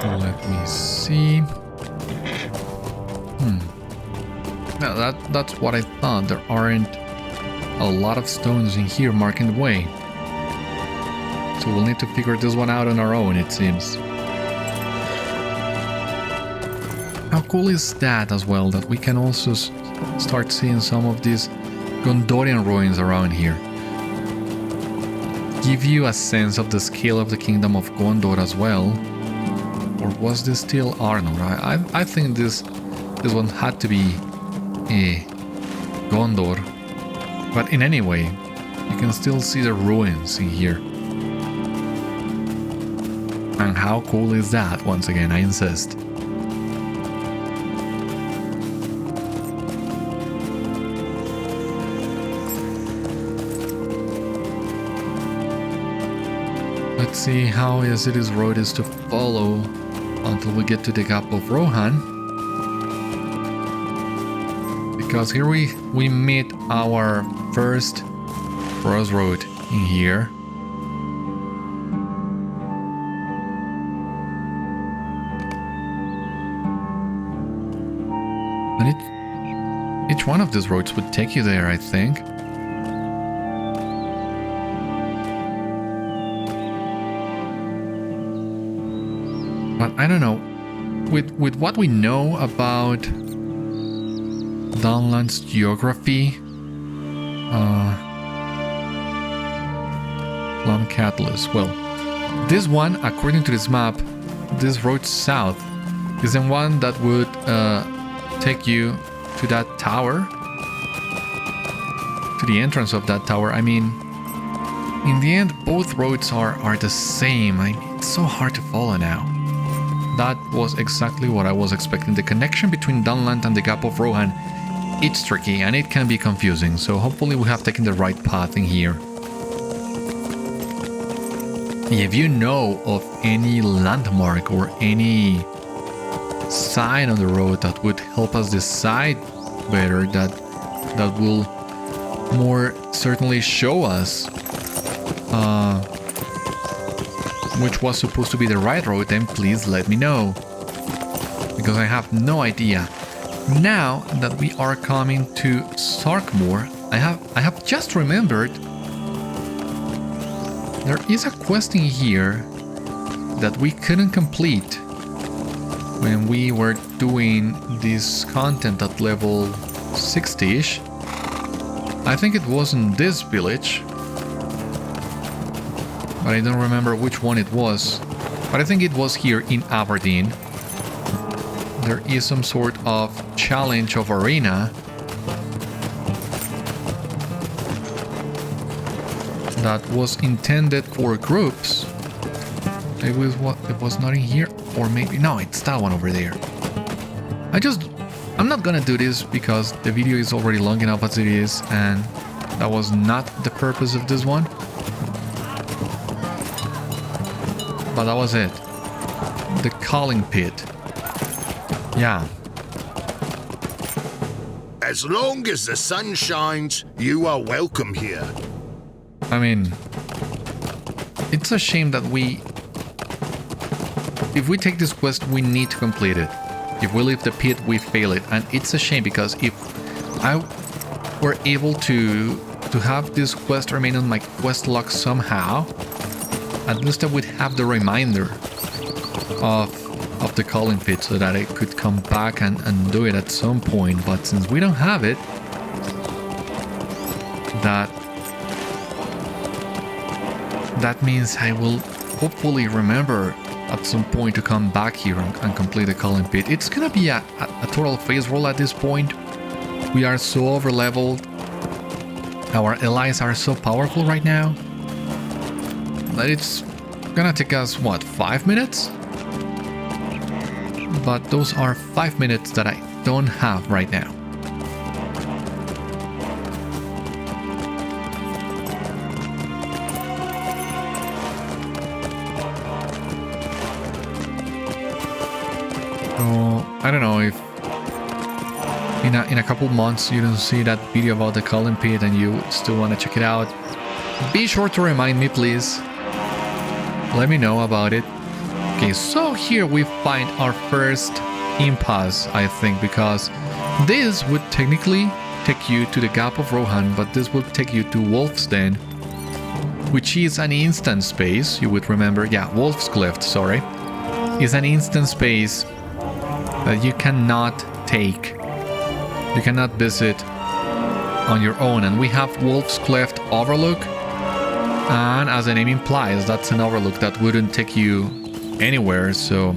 Let me see. Now that's what I thought. There aren't a lot of stones in here marking the way. So we'll need to figure this one out on our own, it seems. How cool is that as well, that we can also start seeing some of these Gondorian ruins around here. Give you a sense of the scale of the kingdom of Gondor as well. Or was this still Arnor? I think this one had to be Gondor. But in any way, you can still see the ruins in here. And how cool is that? Once again, I insist. Let's see how easy this road is to follow until we get to the Gap of Rohan. Because here we meet our first crossroad in here. And each one of these roads would take you there, I think. But I don't know, with what we know about Dunland's geography, Plum Catalyst. Well, this one, according to this map, this road south is the one that would take you to that tower, to the entrance of that tower. I mean, in the end, both roads are the same. It's so hard to follow now. That was exactly what I was expecting. The connection between Dunland and the Gap of Rohan, it's tricky and it can be confusing, so hopefully we have taken the right path in here. If you know of any landmark or any sign on the road that would help us decide better, that will more certainly show us which was supposed to be the right road, then please let me know. Because I have no idea. Now that we are coming to Sarkmoor, I have just remembered there is a quest in here that we couldn't complete when we were doing this content at level 60-ish. I think it was in this village, but I don't remember which one it was. But I think it was here in Aberdeen. There is some sort of challenge of arena that was intended for groups. It was not in here, or maybe no, it's that one over there. I'm not gonna do this because the video is already long enough as it is, and that was not the purpose of this one. But that was it. The calling pit. Yeah. As long as the sun shines, you are welcome here. I mean, it's a shame that if we take this quest, we need to complete it. If we leave the pit, we fail it. And it's a shame because if I were able to have this quest remain on my quest log somehow, at least I would have the reminder of the calling pit so that I could come back and do it at some point. But since we don't have it, that means I will hopefully remember at some point to come back here and complete the calling pit. It's gonna be a total phase roll at this point. We are so over leveled. Our allies are so powerful right now that it's gonna take us, what, 5 minutes? But those are 5 minutes that I don't have right now. So, I don't know if in a couple months you don't see that video about the calling pit and you still want to check it out. Be sure to remind me, please. Let me know about it. Okay, so here we find our first impasse, I think, because this would technically take you to the Gap of Rohan, but this would take you to Wolf's Den, which is an instant space. You would remember, yeah, Wolf's Cleft, sorry, is an instant space that you cannot take. You cannot visit on your own, and we have Wolf's Cleft Overlook, and as the name implies, that's an overlook that wouldn't take you anywhere. So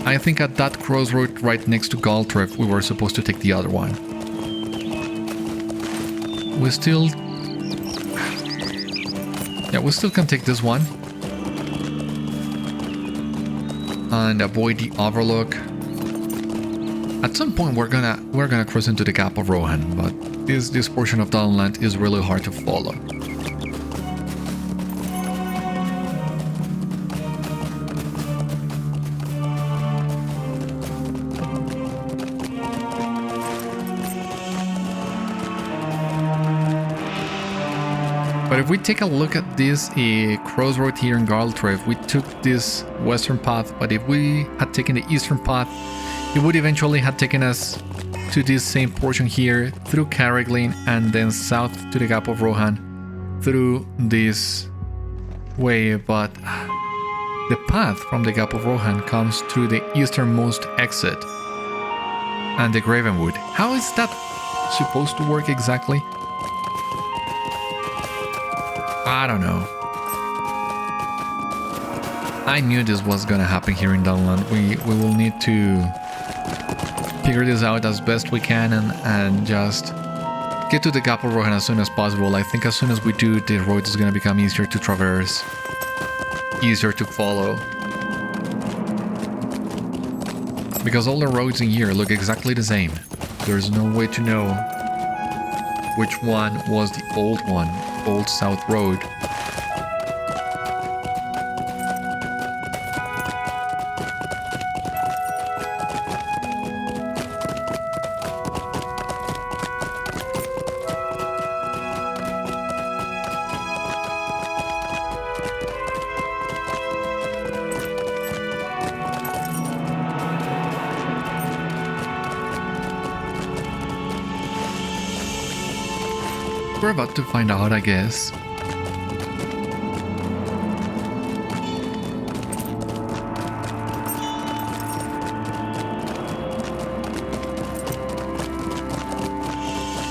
I think at that crossroad right next to Galtref we were supposed to take the other one. We still can take this one and avoid the overlook. At some point we're gonna cross into the Gap of Rohan, but this portion of Dunland is really hard to follow. But if we take a look at this crossroad here in Galtref, we took this western path, but if we had taken the eastern path, it would eventually have taken us to this same portion here, through Carriglin, and then south to the Gap of Rohan, through this way. But the path from the Gap of Rohan comes through the easternmost exit and the Gravenwood. How is that supposed to work exactly? I don't know. I knew this was gonna happen here in Dunland. We will need to figure this out as best we can and just get to the Gap of Rohan as soon as possible. I think as soon as we do, the road is gonna become easier to traverse, easier to follow. Because all the roads in here look exactly the same. There's no way to know which one was the old one. Old South Road. We're about to find out, I guess.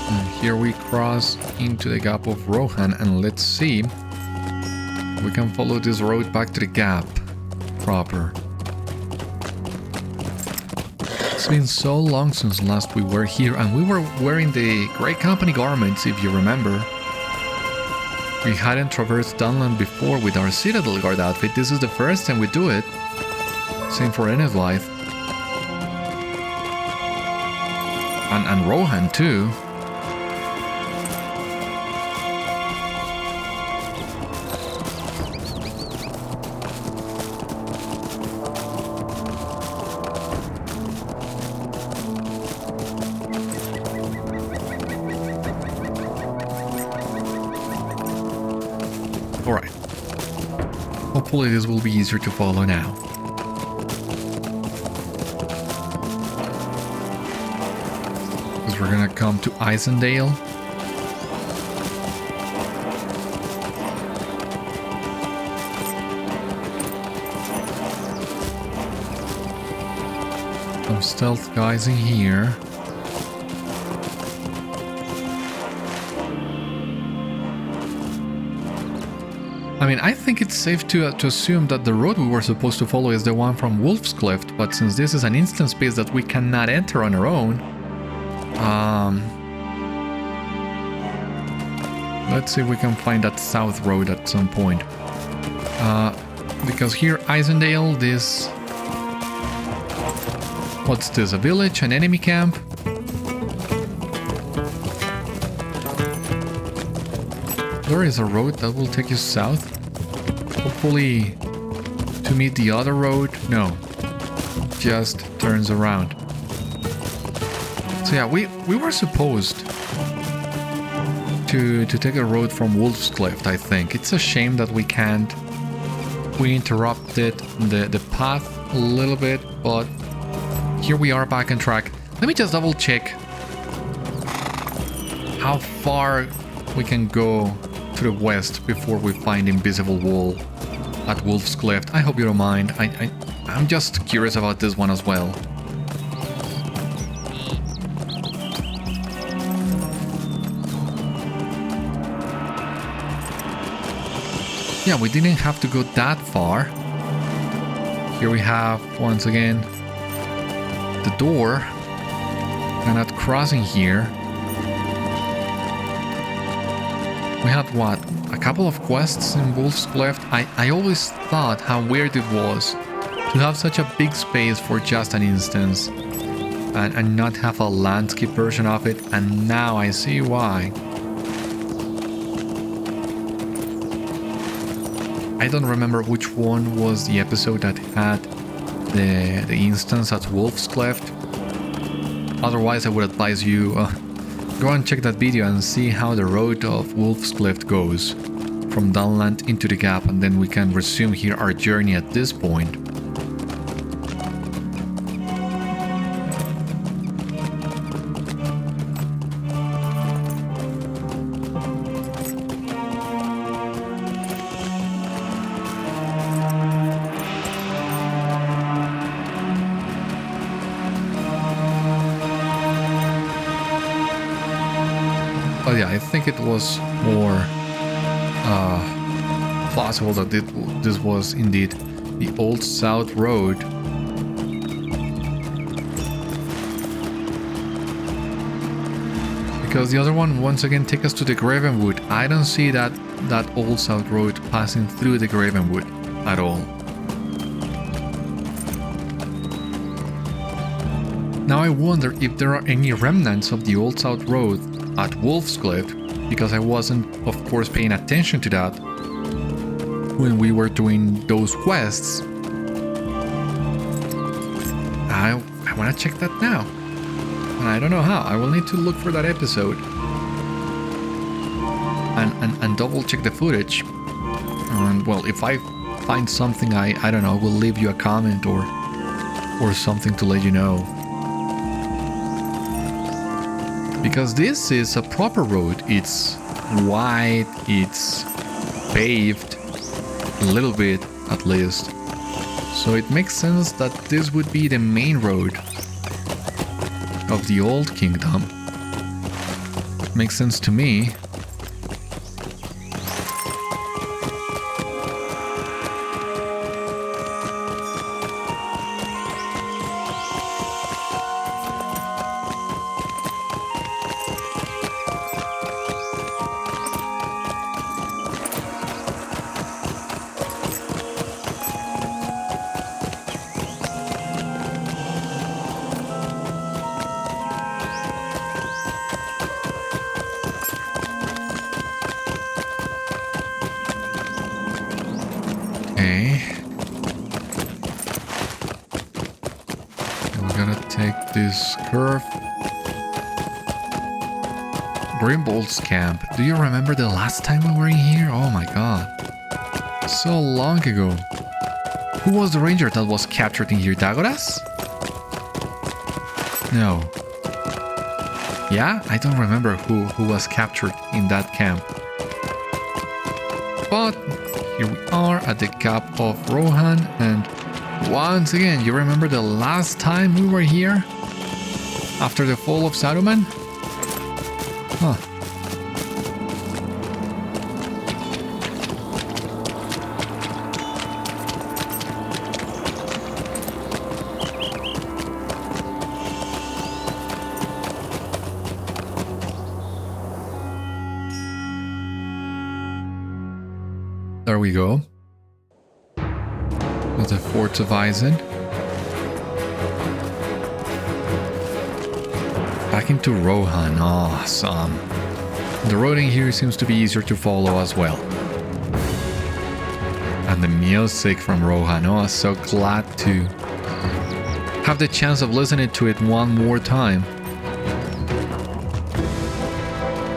And here we cross into the Gap of Rohan, and let's see. We can follow this road back to the Gap proper. It's been so long since last we were here, and we were wearing the Grey Company garments, if you remember. We hadn't traversed Dunland before with our Citadel Guard outfit. This is the first time we do it. Same for Enedwaith. And Rohan too. Alright. Hopefully this will be easier to follow now. Because we're gonna come to Isendale. Some stealth guys in here. I mean, I think it's safe to assume that the road we were supposed to follow is the one from Wolf's Cliff, but since this is an instance space that we cannot enter on our own, let's see if we can find that south road at some point. Because here, Isendale, this... What's this, a village, an enemy camp? There is a road that will take you south. Hopefully to meet the other road. No, just turns around. So yeah, we were supposed to take a road from Wolf's Cliff, I think. It's a shame that we can't. We interrupted the path a little bit, but here we are back on track. Let me just double check how far we can go to the west before we find Invisible Wall at Wolf's Cliff. I hope you don't mind. I'm just curious about this one as well. Yeah, we didn't have to go that far. Here we have, once again, the door. Cannot crossing here. We had, what, a couple of quests in Wolf's Cliff. I always thought how weird it was to have such a big space for just an instance and not have a landscape version of it, and now I see why. I don't remember which one was the episode that had the instance at Wolf's Cliff. Otherwise, I would advise you go and check that video and see how the road of Wolf's Cliff goes from Dunland into the Gap, and then we can resume here our journey at this point. But yeah, I think it was more plausible that this was indeed the Old South Road. Because the other one once again takes us to the Gravenwood. I don't see that Old South Road passing through the Gravenwood at all. Now I wonder if there are any remnants of the Old South Road at Wolf's Cliff, because I wasn't, of course, paying attention to that when we were doing those quests. I want to check that now, and I don't know how. I will need to look for that episode and double check the footage. And well, if I find something, I don't know, will leave you a comment or something to let you know. Because this is a proper road. It's wide, it's paved a little bit at least. So it makes sense that this would be the main road of the old kingdom. Makes sense to me. Curve. Grimbold's camp. Do you remember the last time we were in here? Oh my god. So long ago. Who was the ranger that was captured in here? Dagoras? No. Yeah? I don't remember who was captured in that camp. But here we are at the Gap of Rohan, and once again, you remember the last time we were here? After the fall of Saruman? Huh. There we go. That's the Fort of Eisen. Back into Rohan, awesome. The road in here seems to be easier to follow as well. And the music from Rohan, oh, so glad to have the chance of listening to it one more time.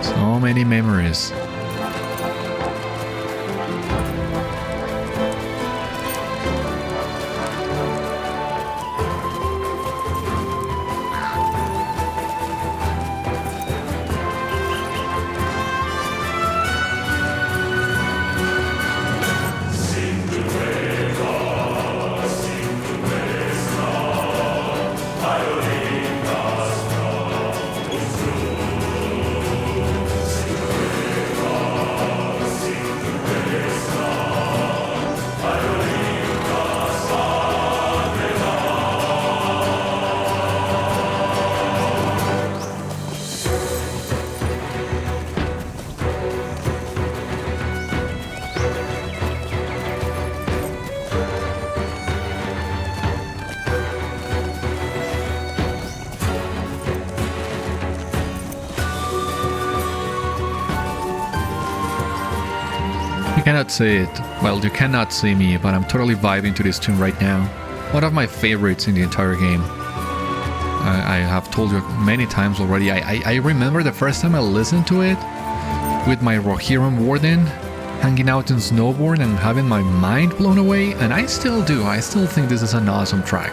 So many memories. You cannot see it. Well, you cannot see me, but I'm totally vibing to this tune right now. One of my favorites in the entire game. I have told you many times already. I remember the first time I listened to it with my Rohirrim Warden, hanging out in Snowbourne and having my mind blown away, and I still do. I still think this is an awesome track.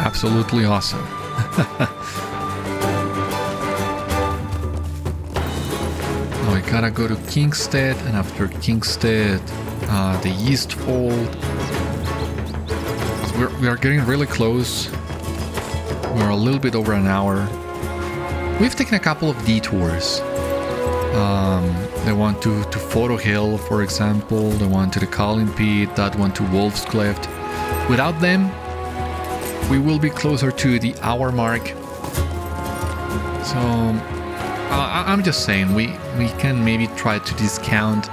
Absolutely awesome. Now we gotta go to Kingstead, and after Kingstead, the Eastfold. We are getting really close. We're a little bit over an hour. We've taken a couple of detours. The one to Forochel, for example, the one to the Calling Pit, that one to Wolf's Cleft. Without them, we will be closer to the hour mark. So I'm just saying we can maybe try to discount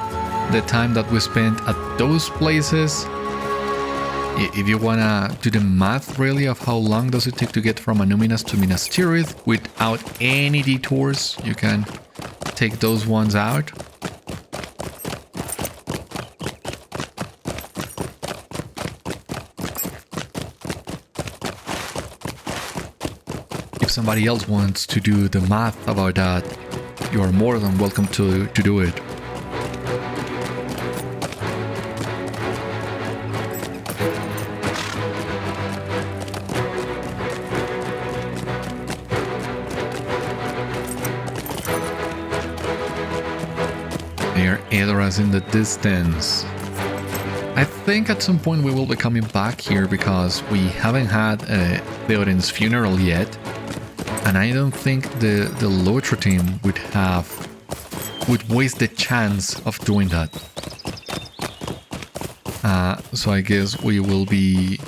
the time that we spent at those places. If you wanna do the math really of how long does it take to get from Annúminas to Minas Tirith without any detours, you can take those ones out. somebody else wants to do the math about that, you are more than welcome to do it. There, Edoras in the distance. I think at some point we will be coming back here because we haven't had Theoden's funeral yet, and I don't think the LOTRO team would waste the chance of doing that. So I guess we will be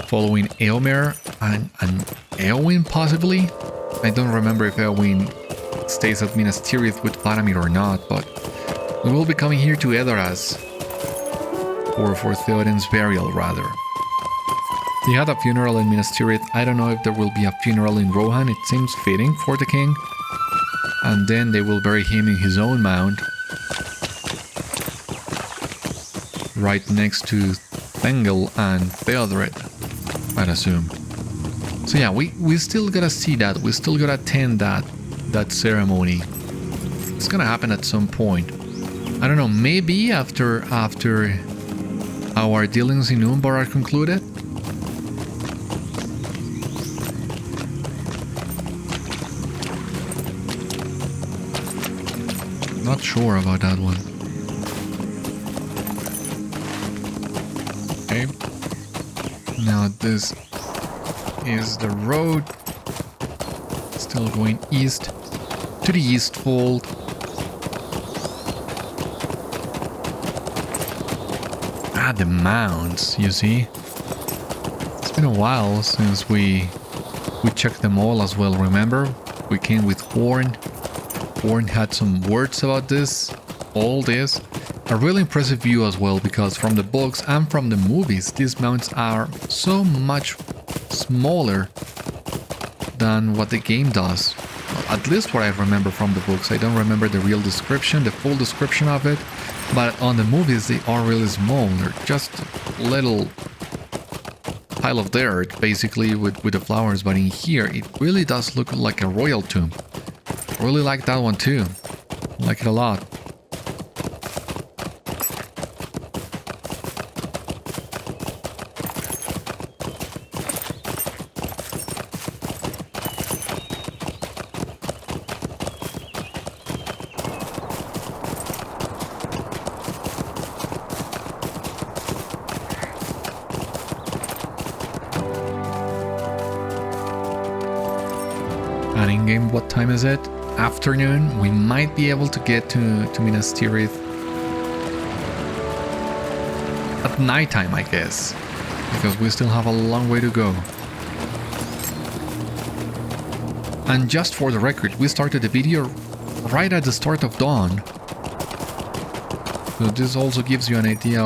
following Eomer and Eowyn possibly. I don't remember if Eowyn stays at Minas Tirith with Faramir or not, but we will be coming here to Edoras for Theoden's burial, rather. He had a funeral in Minas Tirith. I don't know if there will be a funeral in Rohan. It seems fitting for the king. And then they will bury him in his own mound, right next to Thengel and Theodred, I'd assume. So yeah, we still gotta see that. We still gotta attend that ceremony. It's gonna happen at some point. I don't know, maybe after our dealings in Umbar are concluded? Not sure about that one. Okay. Now this is the road. Still going east to the Eastfold. The mounds, you see. It's been a while since we checked them all as well, remember? We came with Horn. Horn had some words about this, all this. A really impressive view as well, because from the books and from the movies, these mounds are so much smaller than what the game does. At least what I remember from the books. I don't remember the real description, the full description of it. But on the movies, they are really small. They're just a little pile of dirt, basically, with the flowers. But in here, it really does look like a royal tomb. I really like that one too. I like it a lot. And in-game, what time is it? Afternoon. We might be able to get to Minas Tirith at nighttime, I guess, because we still have a long way to go. And just for the record, we started the video right at the start of dawn. So this also gives you an idea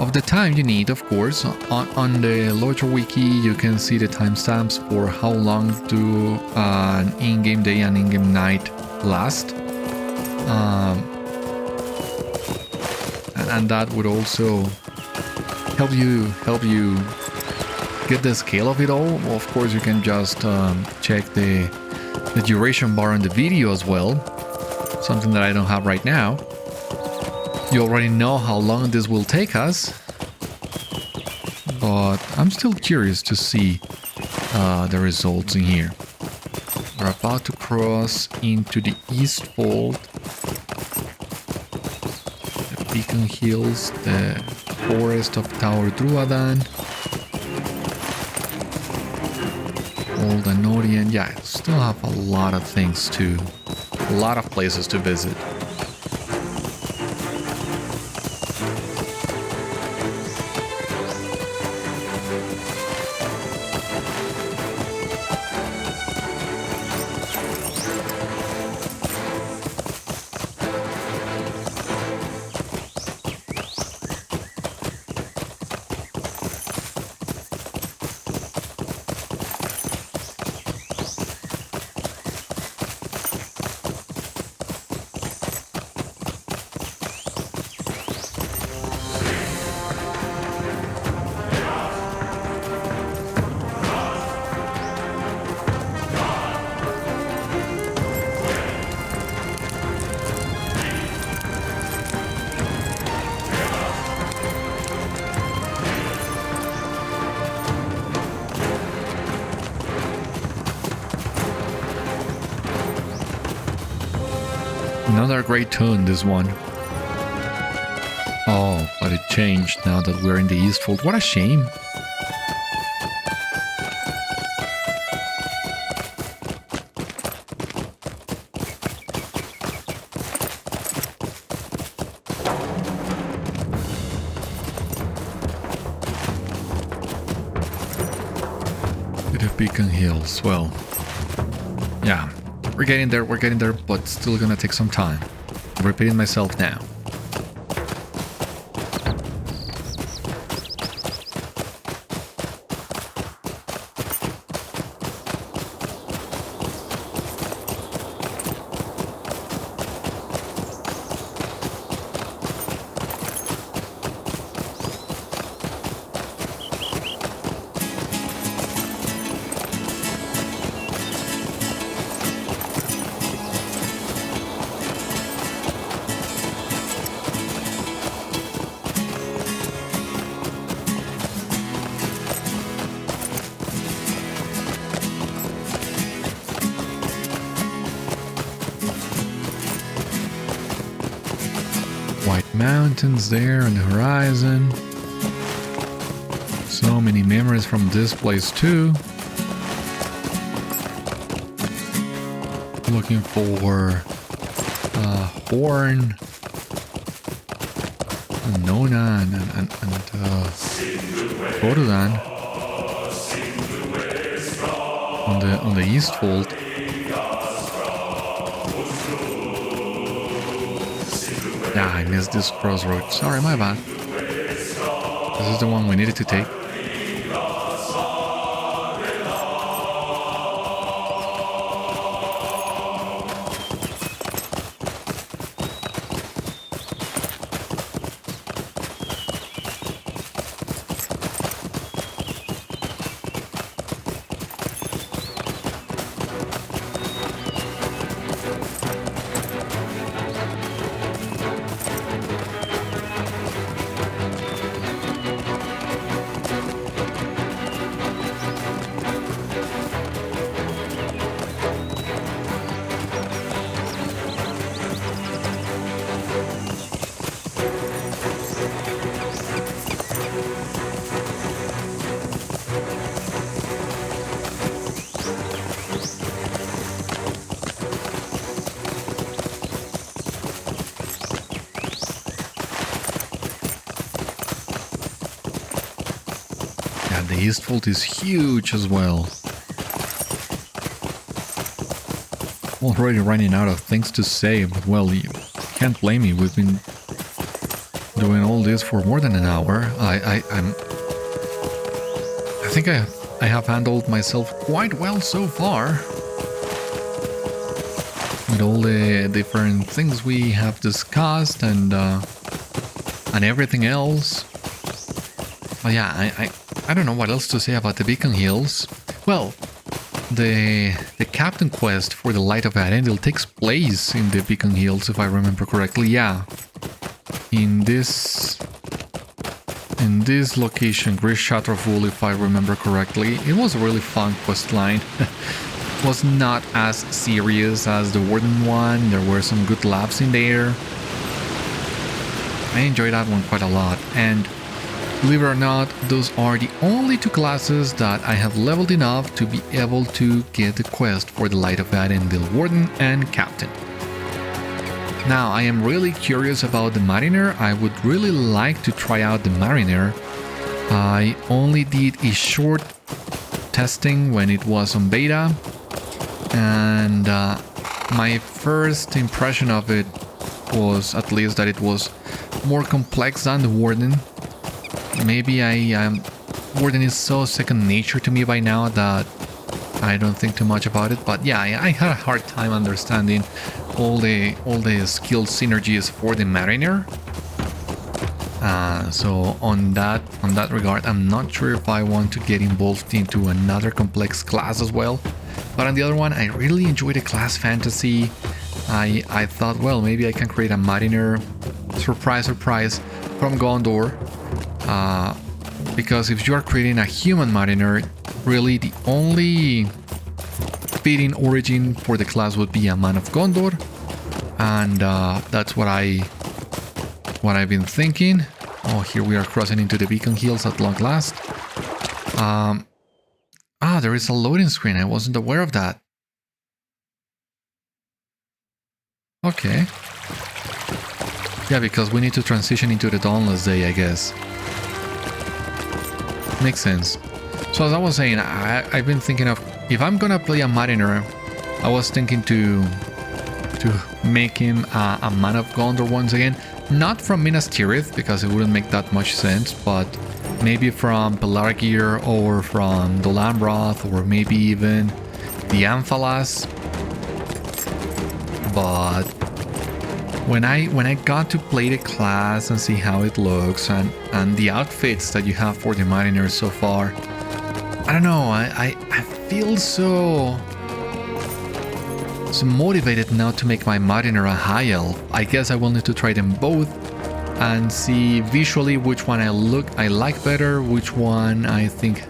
of the time you need, of course. On the LOTRO wiki, you can see the timestamps for how long do an in-game day and in-game night last. And that would also help you get the scale of it all. Of course, you can just check the duration bar on the video as well, something that I don't have right now. You already know how long this will take us, but I'm still curious to see the results in here. We're about to cross into the Eastfold, the Beacon Hills, the forest of Taur Drúadan, Old Anorian. Yeah, still have a lot of things a lot of places to visit. Another great tune, this one. Oh, but it changed now that we're in the Eastfold. What a shame. Bit of Beacon Hills. Well, yeah, we're getting there, but still gonna take some time. I'm repeating myself now. White mountains there on the horizon. So many memories from this place too. Looking for Horn, and Nona, and Drúadan on the Eastfold. Yeah, I missed this crossroad. Sorry, my bad. This is the one we needed to take. The Eastfold is huge as well. Already running out of things to say, but well, you can't blame me. We've been doing all this for more than an hour. I think I have handled myself quite well so far. With all the different things we have discussed and everything else. But yeah, I don't know what else to say about the Beacon Hills. Well, the captain quest for the Light of Arendil takes place in the Beacon Hills, if I remember correctly. Yeah, in this location, Great Shatterful, if I remember correctly. It was a really fun quest line. Was not as serious as the Warden one. There were some good laughs in there. I enjoyed that one quite a lot, and believe it or not, those are the only two classes that I have leveled enough to be able to get the quest for the Light of Arendil, Warden and Captain. Now, I am really curious about the Mariner. I would really like to try out the Mariner. I only did a short testing when it was on beta, and my first impression of it was at least that it was more complex than the Warden. Maybe Warden is so second nature to me by now that I don't think too much about it. But yeah, I had a hard time understanding all the skill synergies for the Mariner. So on that regard, I'm not sure if I want to get involved into another complex class as well. But on the other one, I really enjoyed the class fantasy. I thought, well, maybe I can create a Mariner, surprise, from Gondor. Because if you are creating a human Mariner, really the only fitting origin for the class would be a man of Gondor. And that's what I've been thinking. Oh, here we are crossing into the Beacon Hills at long last. There is a loading screen. I wasn't aware of that. Okay. Yeah, because we need to transition into the Dawnless Day, I guess. Makes sense. So as I was saying, I've been thinking of, if I'm gonna play a Mariner, I was thinking to make him a Man of Gondor once again. Not from Minas Tirith, because it wouldn't make that much sense, but maybe from Pelargir or from Dolamroth or maybe even the Amphalas. But when I got to play the class and see how it looks and the outfits that you have for the Mariners so far, I don't know, I feel so motivated now to make my Mariner a High Elf. I guess I will need to try them both and see visually which one I like better, which one I think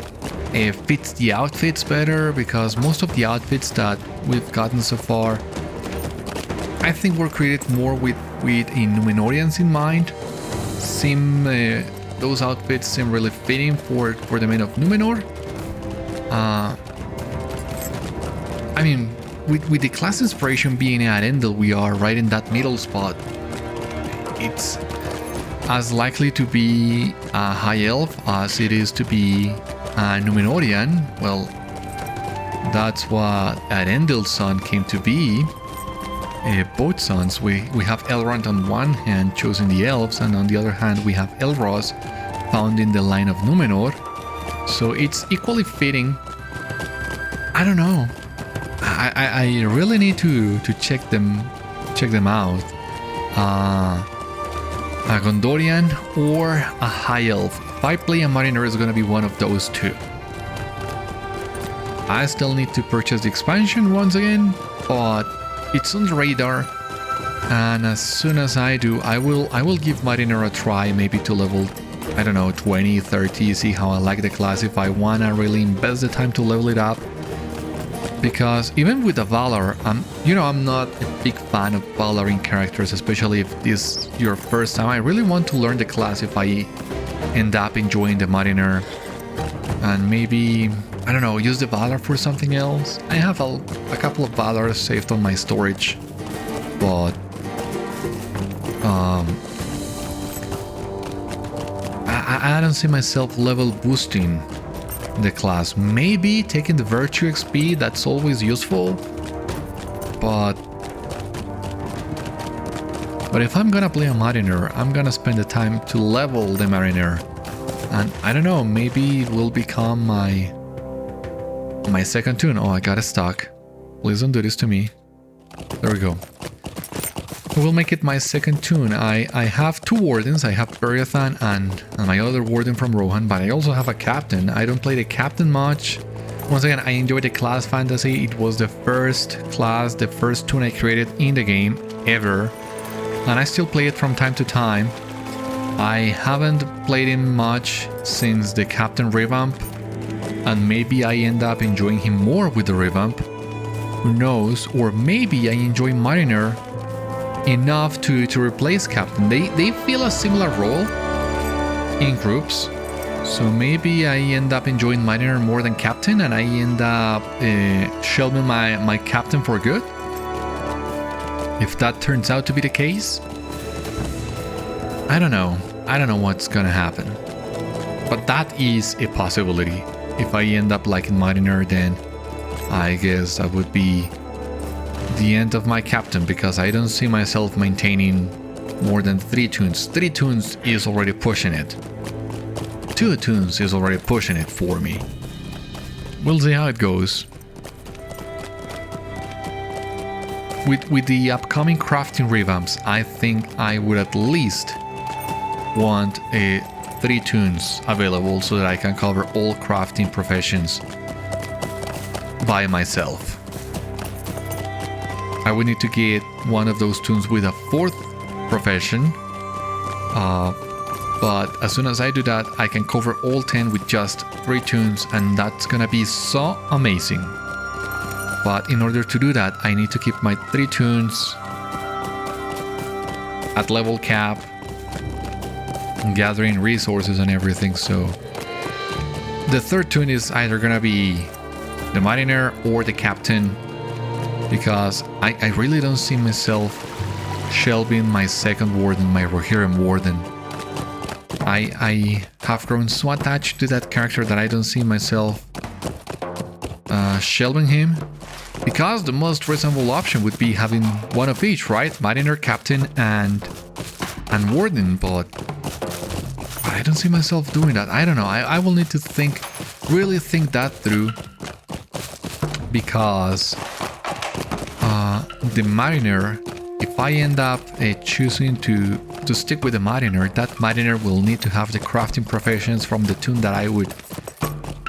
fits the outfits better, because most of the outfits that we've gotten so far, I think were created more with Númenóreans in mind. Those outfits seem really fitting for the men of Númenor. I mean, with the class inspiration being at Endel, we are right in that middle spot. It's as likely to be a High Elf as it is to be a Númenórean. Well, that's what at Endel's son came to be. Both sons, we have Elrond on one hand choosing the elves, and on the other hand we have Elros found in the line of Númenor. So it's equally fitting. I don't know. I really need to check them out. A Gondorian or a High Elf. If I play a Mariner, it's gonna be one of those two. I still need to purchase the expansion once again, but it's on the radar. And as soon as I do, I will give Mariner a try, maybe to level, I don't know, 20, 30, see how I like the class, if I wanna really invest the time to level it up. Because even with the Valor, I'm not a big fan of Valoring characters, especially if this is your first time. I really want to learn the class if I end up enjoying the Mariner. And maybe, I don't know, use the Valor for something else. I have a couple of Valors saved on my storage, but I don't see myself level boosting the class. Maybe taking the Virtue XP, that's always useful, but if I'm gonna play a Mariner, I'm gonna spend the time to level the Mariner, and I don't know, maybe it will become my second tune. Oh, I got it stuck. Please don't do this to me. There we go. I will make it my second tune. I have two Wardens. I have Beriathan and my other Warden from Rohan, but I also have a Captain. I don't play the Captain much. Once again, I enjoyed the class fantasy. It was the first class, the first tune I created in the game ever, and I still play it from time to time. I haven't played him much since the Captain revamp, and maybe I end up enjoying him more with the revamp. Who knows? Or maybe I enjoy Mariner enough to replace Captain. They feel a similar role in groups, so maybe I end up enjoying Mariner more than Captain, and I end up shelving my Captain for good. If that turns out to be the case, I don't know what's gonna happen, but that is a possibility. If I end up liking Mariner, then I guess that would be the end of my Captain, because I don't see myself maintaining more than 3 tunes. 3 tunes is already pushing it. 2 tunes is already pushing it for me. We'll see how it goes. With the upcoming crafting revamps, I think I would at least want 3 tunes available so that I can cover all crafting professions by myself. I would need to get one of those tunes with a 4th profession, but as soon as I do that, I can cover all 10 with just 3 tunes, and that's gonna be so amazing. But in order to do that, I need to keep my 3 tunes at level cap, gathering resources and everything. So the third tune is either gonna be the Mariner or the Captain, because I really don't see myself shelving my second Warden, my Rohirrim Warden. I have grown so attached to that character that I don't see myself shelving him, because the most reasonable option would be having one of each, right? Mariner, Captain, and Warden, but I don't see myself doing that. I don't know. I will need to really think that through, because the Mariner, if I end up choosing to stick with the Mariner, that Mariner will need to have the crafting proficiency from the tune that I would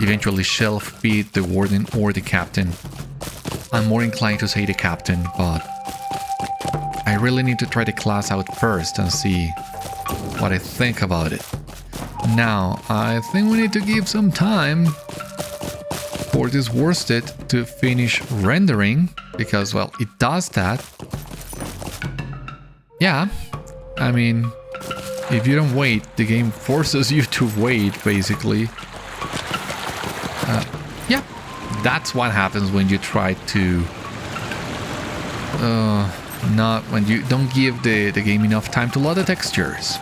eventually shelf, be it the Warden or the Captain. I'm more inclined to say the Captain, but I really need to try the class out first and see what I think about it. Now, I think we need to give some time for this worsted to finish rendering, because, well, it does that. Yeah, I mean, if you don't wait, the game forces you to wait, basically. Yeah, that's what happens when you try to when you don't give the game enough time to load the textures.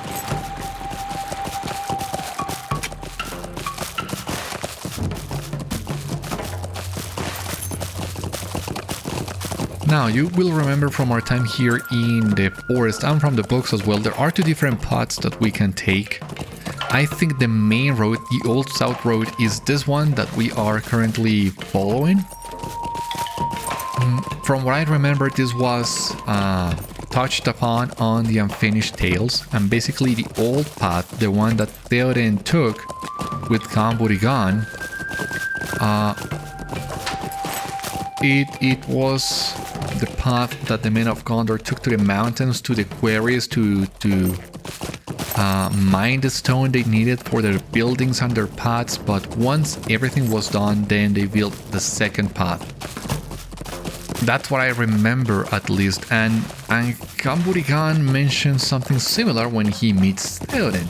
Now, you will remember from our time here in the forest and from the books as well, there are two different paths that we can take. I think the main road, the Old South Road, is this one that we are currently following. From what I remember, this was touched upon on the Unfinished Tales, and basically the old path, the one that Theoden took with Camburigan, it was the path that the men of Gondor took to the mountains, to the quarries, to mine the stone they needed for their buildings and their paths. But once everything was done, then they built the second path. That's what I remember, at least. And Camburigan mentioned something similar when he meets Theoden,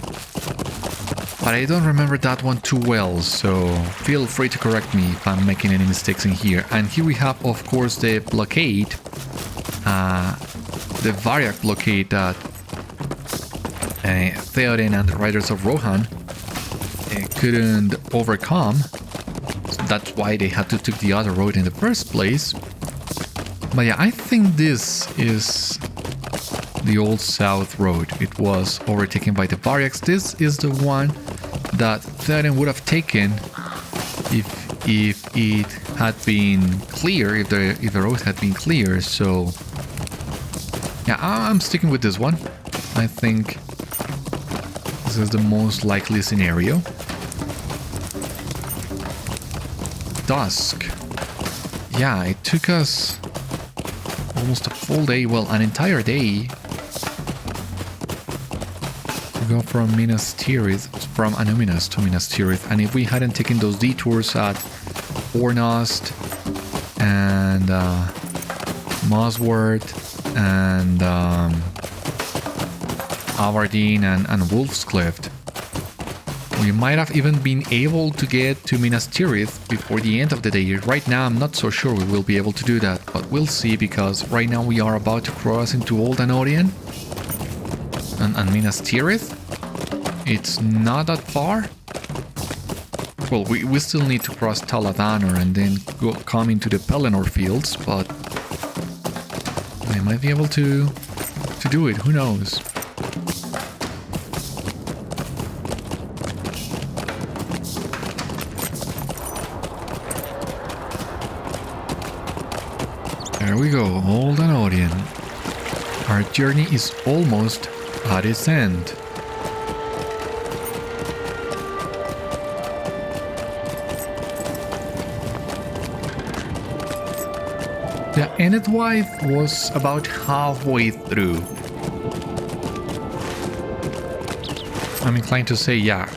but I don't remember that one too well, so feel free to correct me if I'm making any mistakes in here. And here we have, of course, the blockade, the Varyak blockade that Theoden and the Riders of Rohan couldn't overcome. So that's why they had to take the other road in the first place. But yeah, I think this is the Old South Road. It was overtaken by the Varyaks. This is the one that Theoden would have taken if it had been clear, if the road had been clear. So yeah, I'm sticking with this one. I think this is the most likely scenario. Dusk. Yeah, it took us almost a full day, well, an entire day, to go from Minas Tirith, from Annúminas to Minas Tirith. And if we hadn't taken those detours at Fornost and Mosworth and Aberdeen and Wolf's Cliff, we might have even been able to get to Minas Tirith before the end of the day. Right now, I'm not so sure we will be able to do that, but we'll see, because right now we are about to cross into Old Anorian and Minas Tirith. It's not that far. Well, we still need to cross Talath and then come into the Pelennor fields, but I might be able to do it, who knows. There we go, Old Anorian. Our journey is almost at its end. The Enedwaith was about halfway through. I'm inclined to say, yeah.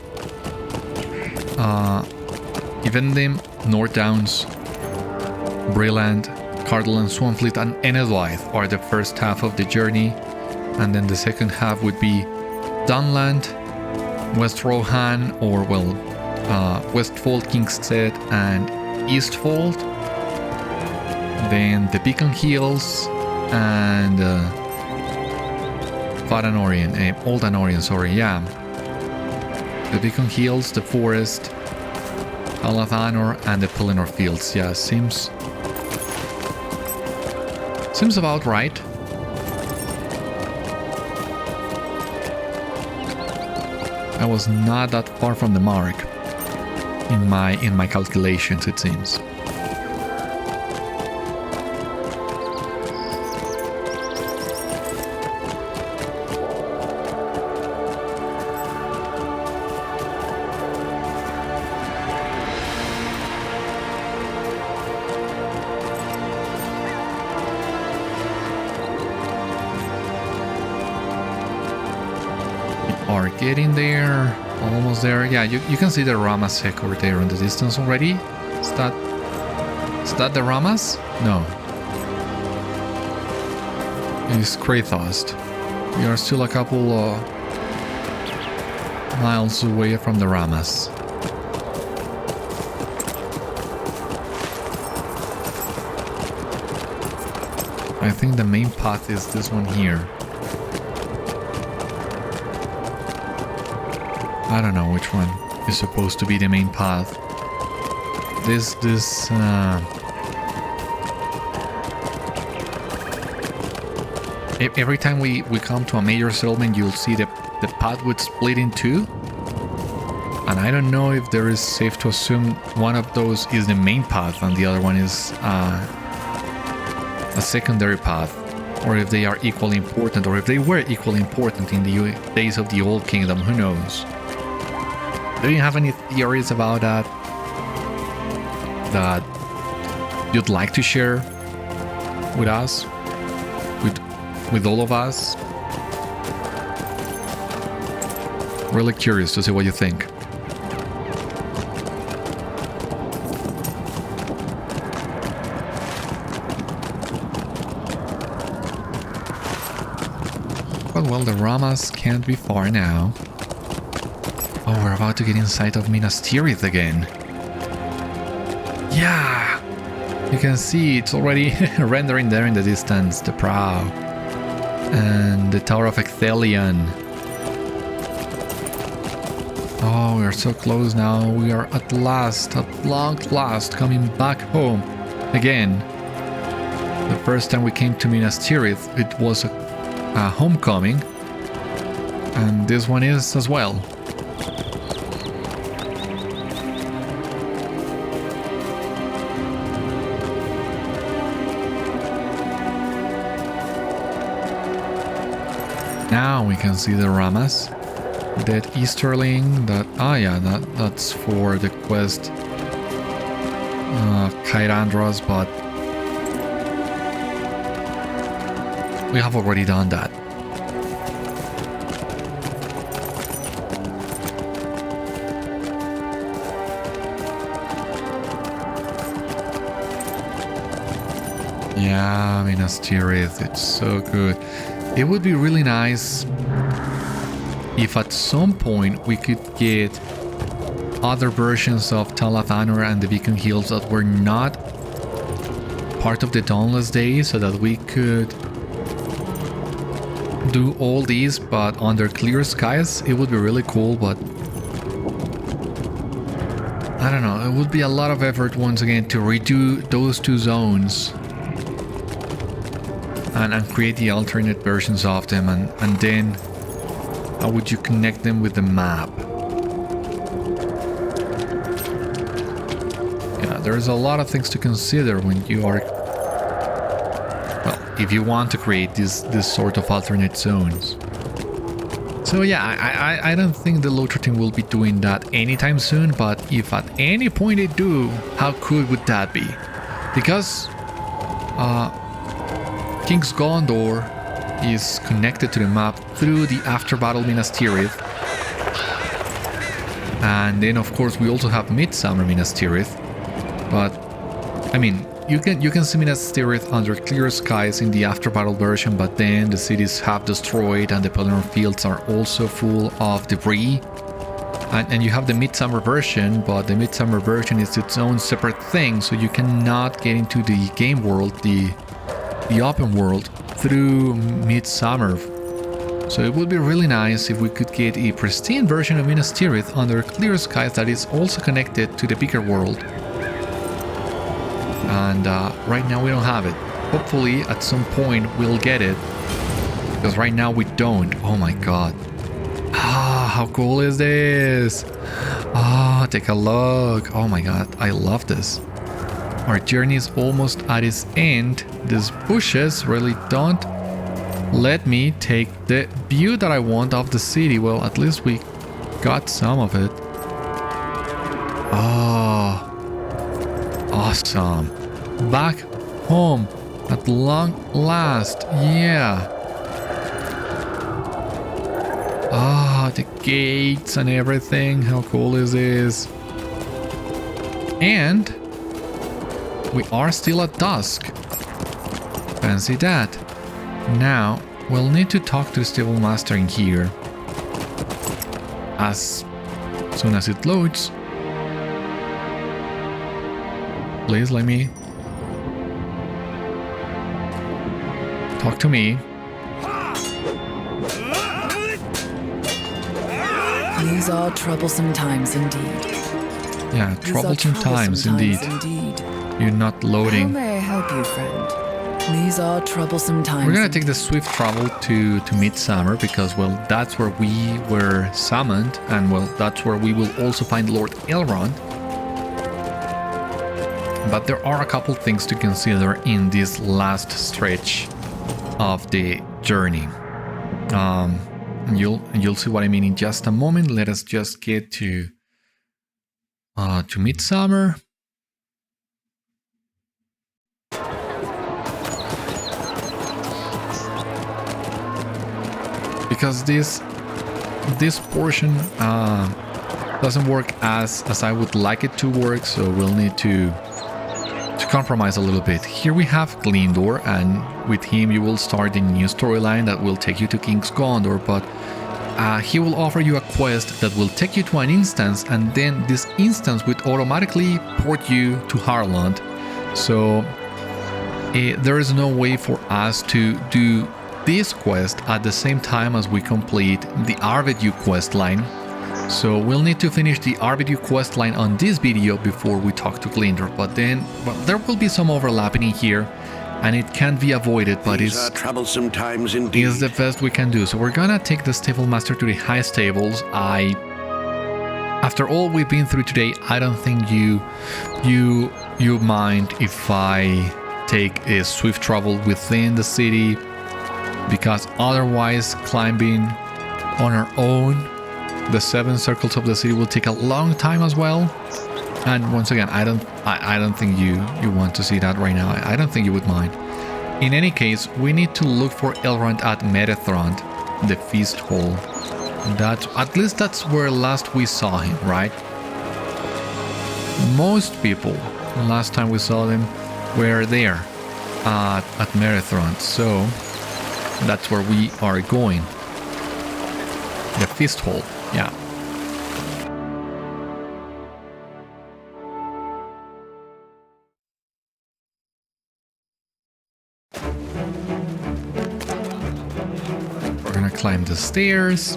Evendim, North Downs, Breeland, Cardolan, Swanfleet and Enedwaith are the first half of the journey, and then the second half would be Dunland, West Rohan, or well, Westfold, Kingstead, and Eastfold. Then the Beacon Hills and Old Anorian, sorry, yeah. The Beacon Hills, the Forest, Talath, Anor, and the Pelennor Fields. Yeah, seems about right. I was not that far from the mark in my calculations, it seems. Are getting there, almost there. Yeah, you can see the Rammas Echor there in the distance already. Is that the Rammas? No. It's Greyflood. We are still a couple miles away from the Rammas. I think the main path is this one here. I don't know which one is supposed to be the main path. Every time we come to a major settlement, you'll see the path would split in two. And I don't know if there is safe to assume one of those is the main path and the other one is a secondary path. Or if they are equally important, or if they were equally important in the days of the Old Kingdom, who knows? Do you have any theories about that you'd like to share with us? With all of us? Really curious to see what you think. But well, the Rammas can't be far now. Oh, we're about to get inside of Minas Tirith again. Yeah! You can see it's already rendering there in the distance, the prow. And the Tower of Ecthelion. Oh, we are so close now. We are at long last, coming back home again. The first time we came to Minas Tirith, it was a homecoming. And this one is as well. Now we can see the Rammas. That Easterling, that's for the quest Kyrandras, but we have already done that. Yeah, Minas Tirith, it's so good. It would be really nice if at some point we could get other versions of Talath, Anor and the Beacon Hills that were not part of the Dauntless Days, so that we could do all these but under clear skies. It would be really cool, but I don't know, it would be a lot of effort once again to redo those two zones and create the alternate versions of them, and then how would you connect them with the map? Yeah, there's a lot of things to consider when you are, well, if you want to create this sort of alternate zones. So yeah, I don't think the LOTRO team will be doing that anytime soon, but if at any point they do, how cool would that be? Because King's Gondor is connected to the map through the after battle Minas Tirith. And then of course we also have Midsummer Minas Tirith. But I mean, you can see Minas Tirith under clear skies in the after battle version, but then the cities have destroyed and the Pelennor fields are also full of debris. And you have the Midsummer version, but the Midsummer version is its own separate thing, so you cannot get into the game world, the open world, through Midsummer. So it would be really nice if we could get a pristine version of Minas Tirith under clear skies that is also connected to the bigger world. And right now we don't have it. Hopefully at some point we'll get it, because right now we don't. Oh my god. How cool is this? Take a look. Oh my god, I love this. Our journey is almost at its end. These bushes really don't let me take the view that I want of the city. Well, at least we got some of it. Oh, awesome. Back home at long last. Yeah. The gates and everything. How cool is this? And we are still at dusk. Fancy that. Now we'll need to talk to the stable master in here. As soon as it loads. Please let me talk to me. These are troublesome times indeed. Yeah, troublesome times indeed. You're not loading. How may I help you, friend? These are troublesome times. We're gonna take the swift travel to Midsummer because, well, that's where we were summoned, and well, that's where we will also find Lord Elrond. But there are a couple things to consider in this last stretch of the journey. And you'll see what I mean in just a moment. Let us just get to Midsummer. Because this portion doesn't work as I would like it to work, so we'll need to compromise a little bit. Here we have Gondor, and with him you will start the new storyline that will take you to King's Gondor, but he will offer you a quest that will take you to an instance, and then this instance would automatically port you to Harland. So there is no way for us to do this quest at the same time as we complete the Arvidu quest line. So we'll need to finish the Arvidu quest line on this video before we talk to Gondor, but then there will be some overlapping in here, and it can't be avoided, but it's troublesome times indeed. Is the best we can do. So we're gonna take the stable master to the high stables. After all we've been through today, I don't think you mind if I take a swift travel within the city, because otherwise climbing on our own the 7 circles of the city will take a long time as well. And once again, I don't think you want to see that right now. I don't think you would mind. In any case, we need to look for Elrond at Merethrond, the feast hall. At least that's where last we saw him, right? Most people, last time we saw them, were there at Merethrond. So that's where we are going. The feast hall, yeah. We're gonna climb the stairs.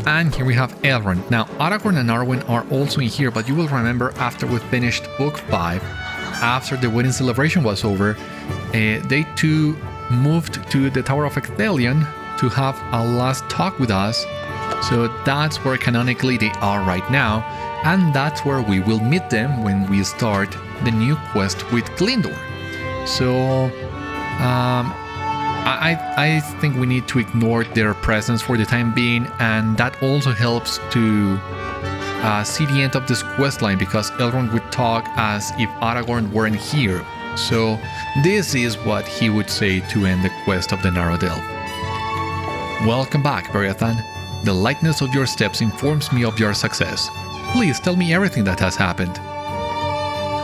And here we have Elrond. Now, Aragorn and Arwen are also in here, but you will remember after we finished Book 5, after the wedding celebration was over, they too moved to the Tower of Ecthelion to have a last talk with us. So that's where canonically they are right now, and that's where we will meet them when we start the new quest with Gondor. So I think we need to ignore their presence for the time being, and that also helps to see the end of this quest line, because Elrond would talk as if Aragorn weren't here. So this is what he would say to end the quest of the Narrow Delve. Welcome back, Beriathan. The lightness of your steps informs me of your success. Please tell me everything that has happened.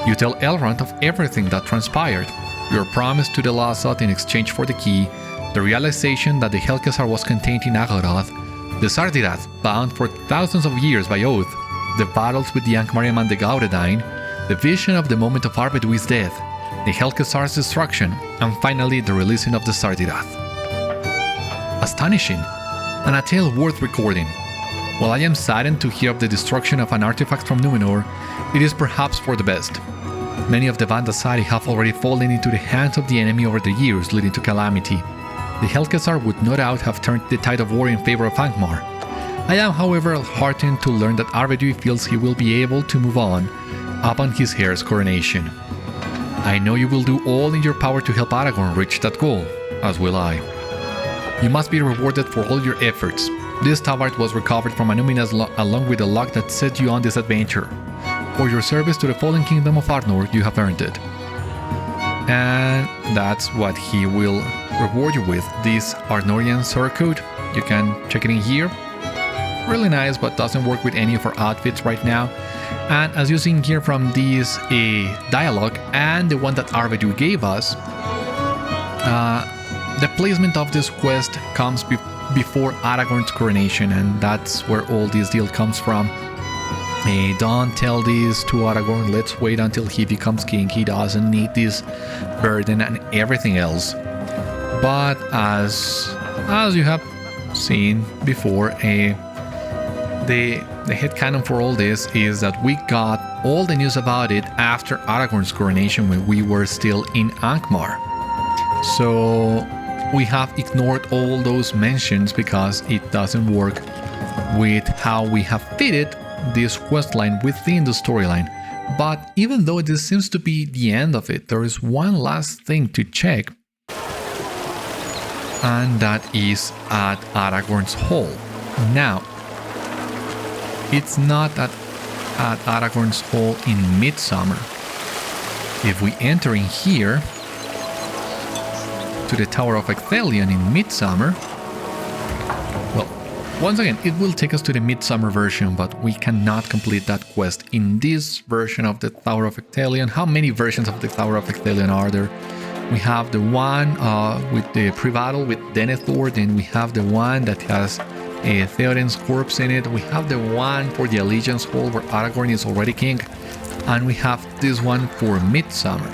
You tell Elrond of everything that transpired. Your promise to the Lasot in exchange for the key, the realization that the Helkesar was contained in Agoroth, the Sardirath bound for thousands of years by oath, the battles with the Ankmariam and the Gauredine, the vision of the moment of Arvedwy's death, the Helkesar's destruction, and finally the releasing of the Sardirath. Astonishing, and a tale worth recording. While I am saddened to hear of the destruction of an artifact from Númenor, it is perhaps for the best. Many of the Vandasari have already fallen into the hands of the enemy over the years, leading to calamity. The Helkesar would no doubt have turned the tide of war in favor of Angmar. I am, however, heartened to learn that Arvedwy feels he will be able to move on upon his heir's coronation. I know you will do all in your power to help Aragorn reach that goal, as will I. You must be rewarded for all your efforts. This tabard was recovered from Annúminas along with the luck that set you on this adventure. For your service to the fallen kingdom of Arnor, you have earned it. And that's what he will reward you with, this Arnorian surcoat. You can check it in here. Really nice, but doesn't work with any of our outfits right now. And as you see here from this dialogue and the one that Arvedwy gave us, the placement of this quest comes before Aragorn's coronation, and that's where all this deal comes from. Don't tell this to Aragorn, let's wait until he becomes king. He doesn't need this burden and everything else. But as you have seen before, the headcanon for all this is that we got all the news about it after Aragorn's coronation when we were still in Angmar. So we have ignored all those mentions because it doesn't work with how we have fitted this questline within the storyline. But even though this seems to be the end of it, there is one last thing to check, and that is at Aragorn's Hall. Now, it's not at Aragorn's Hall in Midsummer. If we enter in here to the Tower of Ecthelion in Midsummer, well, once again, it will take us to the Midsummer version, but we cannot complete that quest in this version of the Tower of Ecthelion. How many versions of the Tower of Ecthelion are there? We have the one with the pre-battle with Denethor, then we have the one that has Theoden's corpse in it, we have the one for the Allegiance Hall where Aragorn is already king, and we have this one for Midsummer.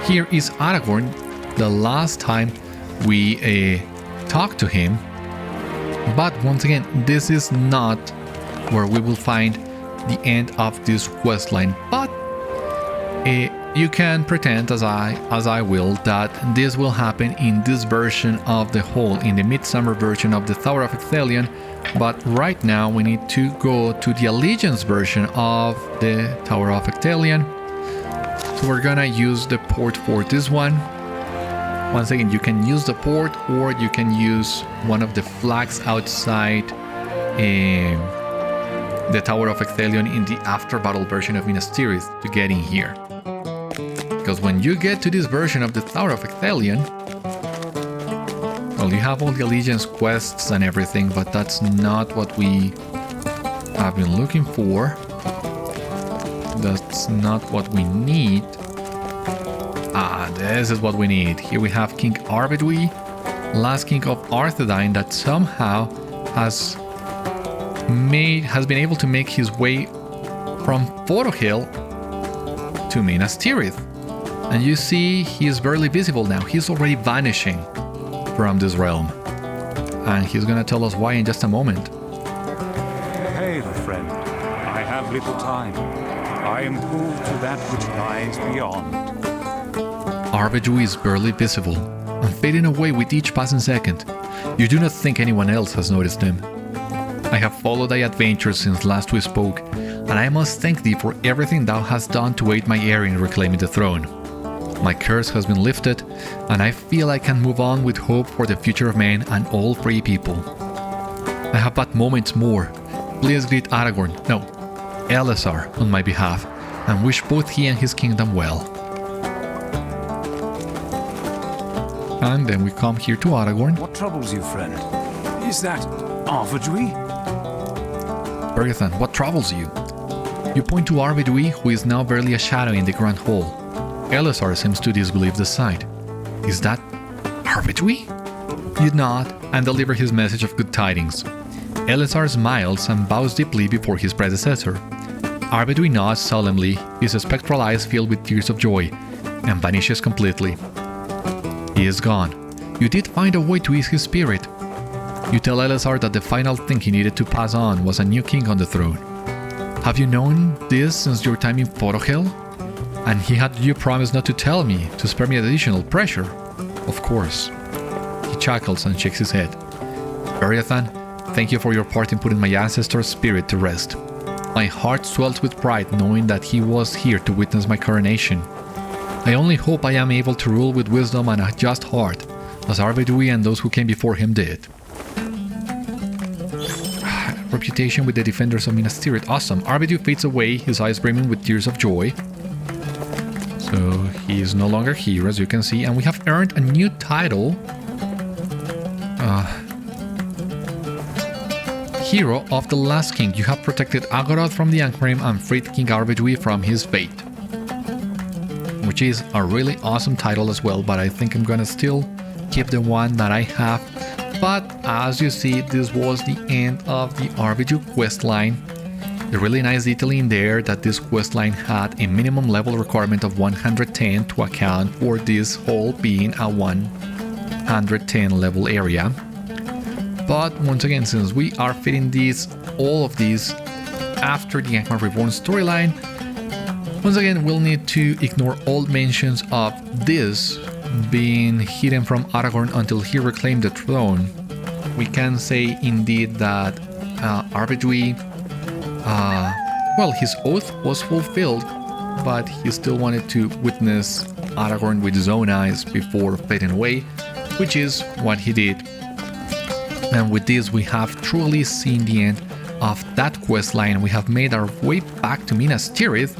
Here is Aragorn, the last time we talked to him, but once again, this is not where we will find the end of this questline, but you can pretend, as I will, that this will happen in this version of the Hall, in the Midsummer version of the Tower of Ecthelion, but right now we need to go to the Allegiance version of the Tower of Ecthelion. So we're gonna use the port for this one. Once again, you can use the port or you can use one of the flags outside the Tower of Ecthelion in the after battle version of Minas Tirith to get in here. Because when you get to this version of the Tower of Ecthelion, well, you have all the Allegiance quests and everything, but that's not what we have been looking for. That's not what we need. This is what we need. Here we have King Arvedwy, last king of Arthedain, that somehow has been able to make his way from Forochel to Minas Tirith. And you see, he is barely visible now. He's already vanishing from this realm. And he's gonna tell us why in just a moment. Hail, friend. I have little time. I am moved to that which lies beyond. Arvedwy is barely visible and fading away with each passing second. You do not think anyone else has noticed him. I have followed thy adventures since last we spoke, and I must thank thee for everything thou hast done to aid my heir in reclaiming the throne. My curse has been lifted, and I feel I can move on with hope for the future of man and all free people. I have but moments more. Please greet Aragorn, no, Elessar, on my behalf, and wish both he and his kingdom well. And then we come here to Aragorn. What troubles you, friend? Is that Arvidui? Beriathan, what troubles you? You point to Arvidui, who is now barely a shadow in the Grand Hall. Elessar seems to disbelieve the sight. Is that Arvidui? You nod and deliver his message of good tidings. Elessar smiles and bows deeply before his predecessor. Arvidui nods solemnly, his spectral eyes filled with tears of joy, and vanishes completely. He is gone. You did find a way to ease his spirit. You tell Elessar that the final thing he needed to pass on was a new king on the throne. Have you known this since your time in Forochel? And he had you promise not to tell me, to spare me additional pressure. Of course. He chuckles and shakes his head. Beriathan, thank you for your part in putting my ancestor's spirit to rest. My heart swells with pride knowing that he was here to witness my coronation. I only hope I am able to rule with wisdom and a just heart, as Arvidui and those who came before him did. Reputation with the defenders of Minas Tirith. Awesome. Arvidui fades away, his eyes brimming with tears of joy. So he is no longer here, as you can see, and we have earned a new title. Hero of the Last King. You have protected Agoroth from the Ankrim and freed King Arvidui from his fate. Which is a really awesome title as well, but I think I'm gonna still keep the one that I have. But as you see, this was the end of the Arvidui questline. The really nice detailing there that this questline had a minimum level requirement of 110 to account for this whole being a 110 level area. But once again, since we are fitting all of these after the Angmar Reborn storyline, once again we'll need to ignore all mentions of this being hidden from Aragorn until he reclaimed the throne. We can say indeed that Arvidui, well, his oath was fulfilled, but he still wanted to witness Aragorn with his own eyes before fading away, which is what he did. And with this, we have truly seen the end of that quest line. We have made our way back to Minas Tirith,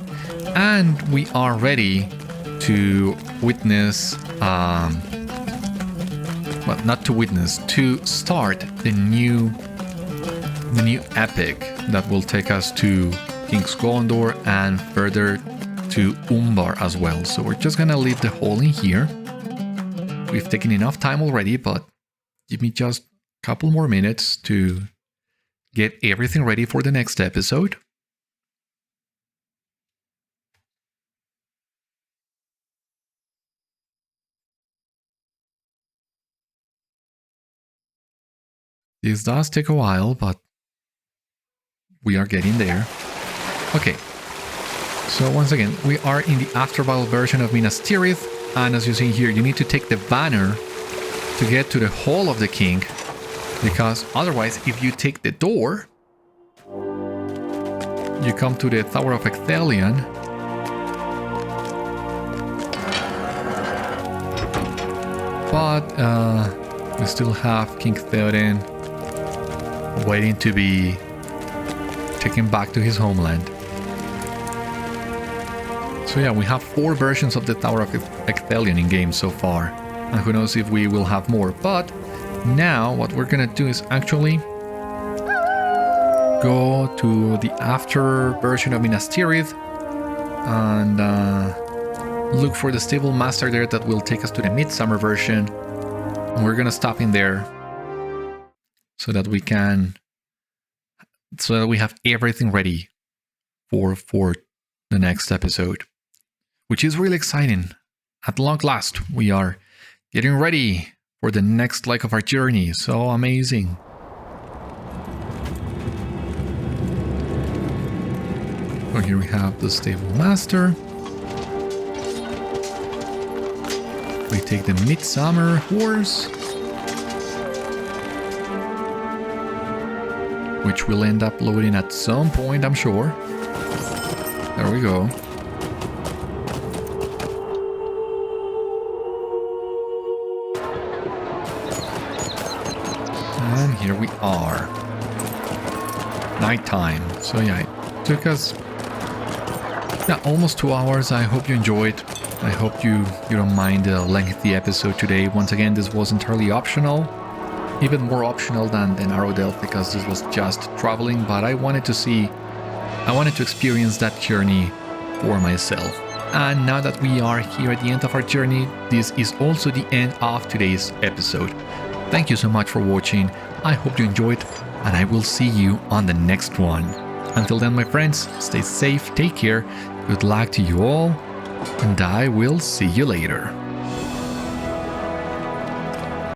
and we are ready to witness, well, not to witness, to start the new epic that will take us to King's Gondor and further to Umbar as well. So we're just gonna leave the hole in here. We've taken enough time already, but give me just a couple more minutes to get everything ready for the next episode. This does take a while, but we are getting there. Okay, so once again, we are in the after-battle version of Minas Tirith, and as you see here, you need to take the banner to get to the Hall of the King, because otherwise, if you take the door, you come to the Tower of Ecthelion, but we still have Kingstead waiting to be taken back to his homeland. So yeah, we have 4 versions of the Tower of Ecthelion in game so far, and who knows if we will have more. But now what we're gonna do is actually go to the after version of Minas Tirith and look for the stable master there that will take us to the midsummer version, and we're gonna stop in there so that we have everything ready for the next episode, which is really exciting. At long last, we are getting ready for the next leg of our journey. So amazing. So here we have the stable master. We take the midsummer horse, which will end up loading at some point, I'm sure. There we go. And here we are. Nighttime. So yeah, it took us almost 2 hours. I hope you enjoyed. I hope you don't mind the lengthy episode today. Once again, this was entirely optional. even more optional than the Narrow Delve because this was just traveling, but I wanted to experience that journey for myself. And now that we are here at the end of our journey, this is also the end of today's episode. Thank you so much for watching. I hope you enjoyed, and I will see you on the next one. Until then, my friends, stay safe, take care, good luck to you all, and I will see you later.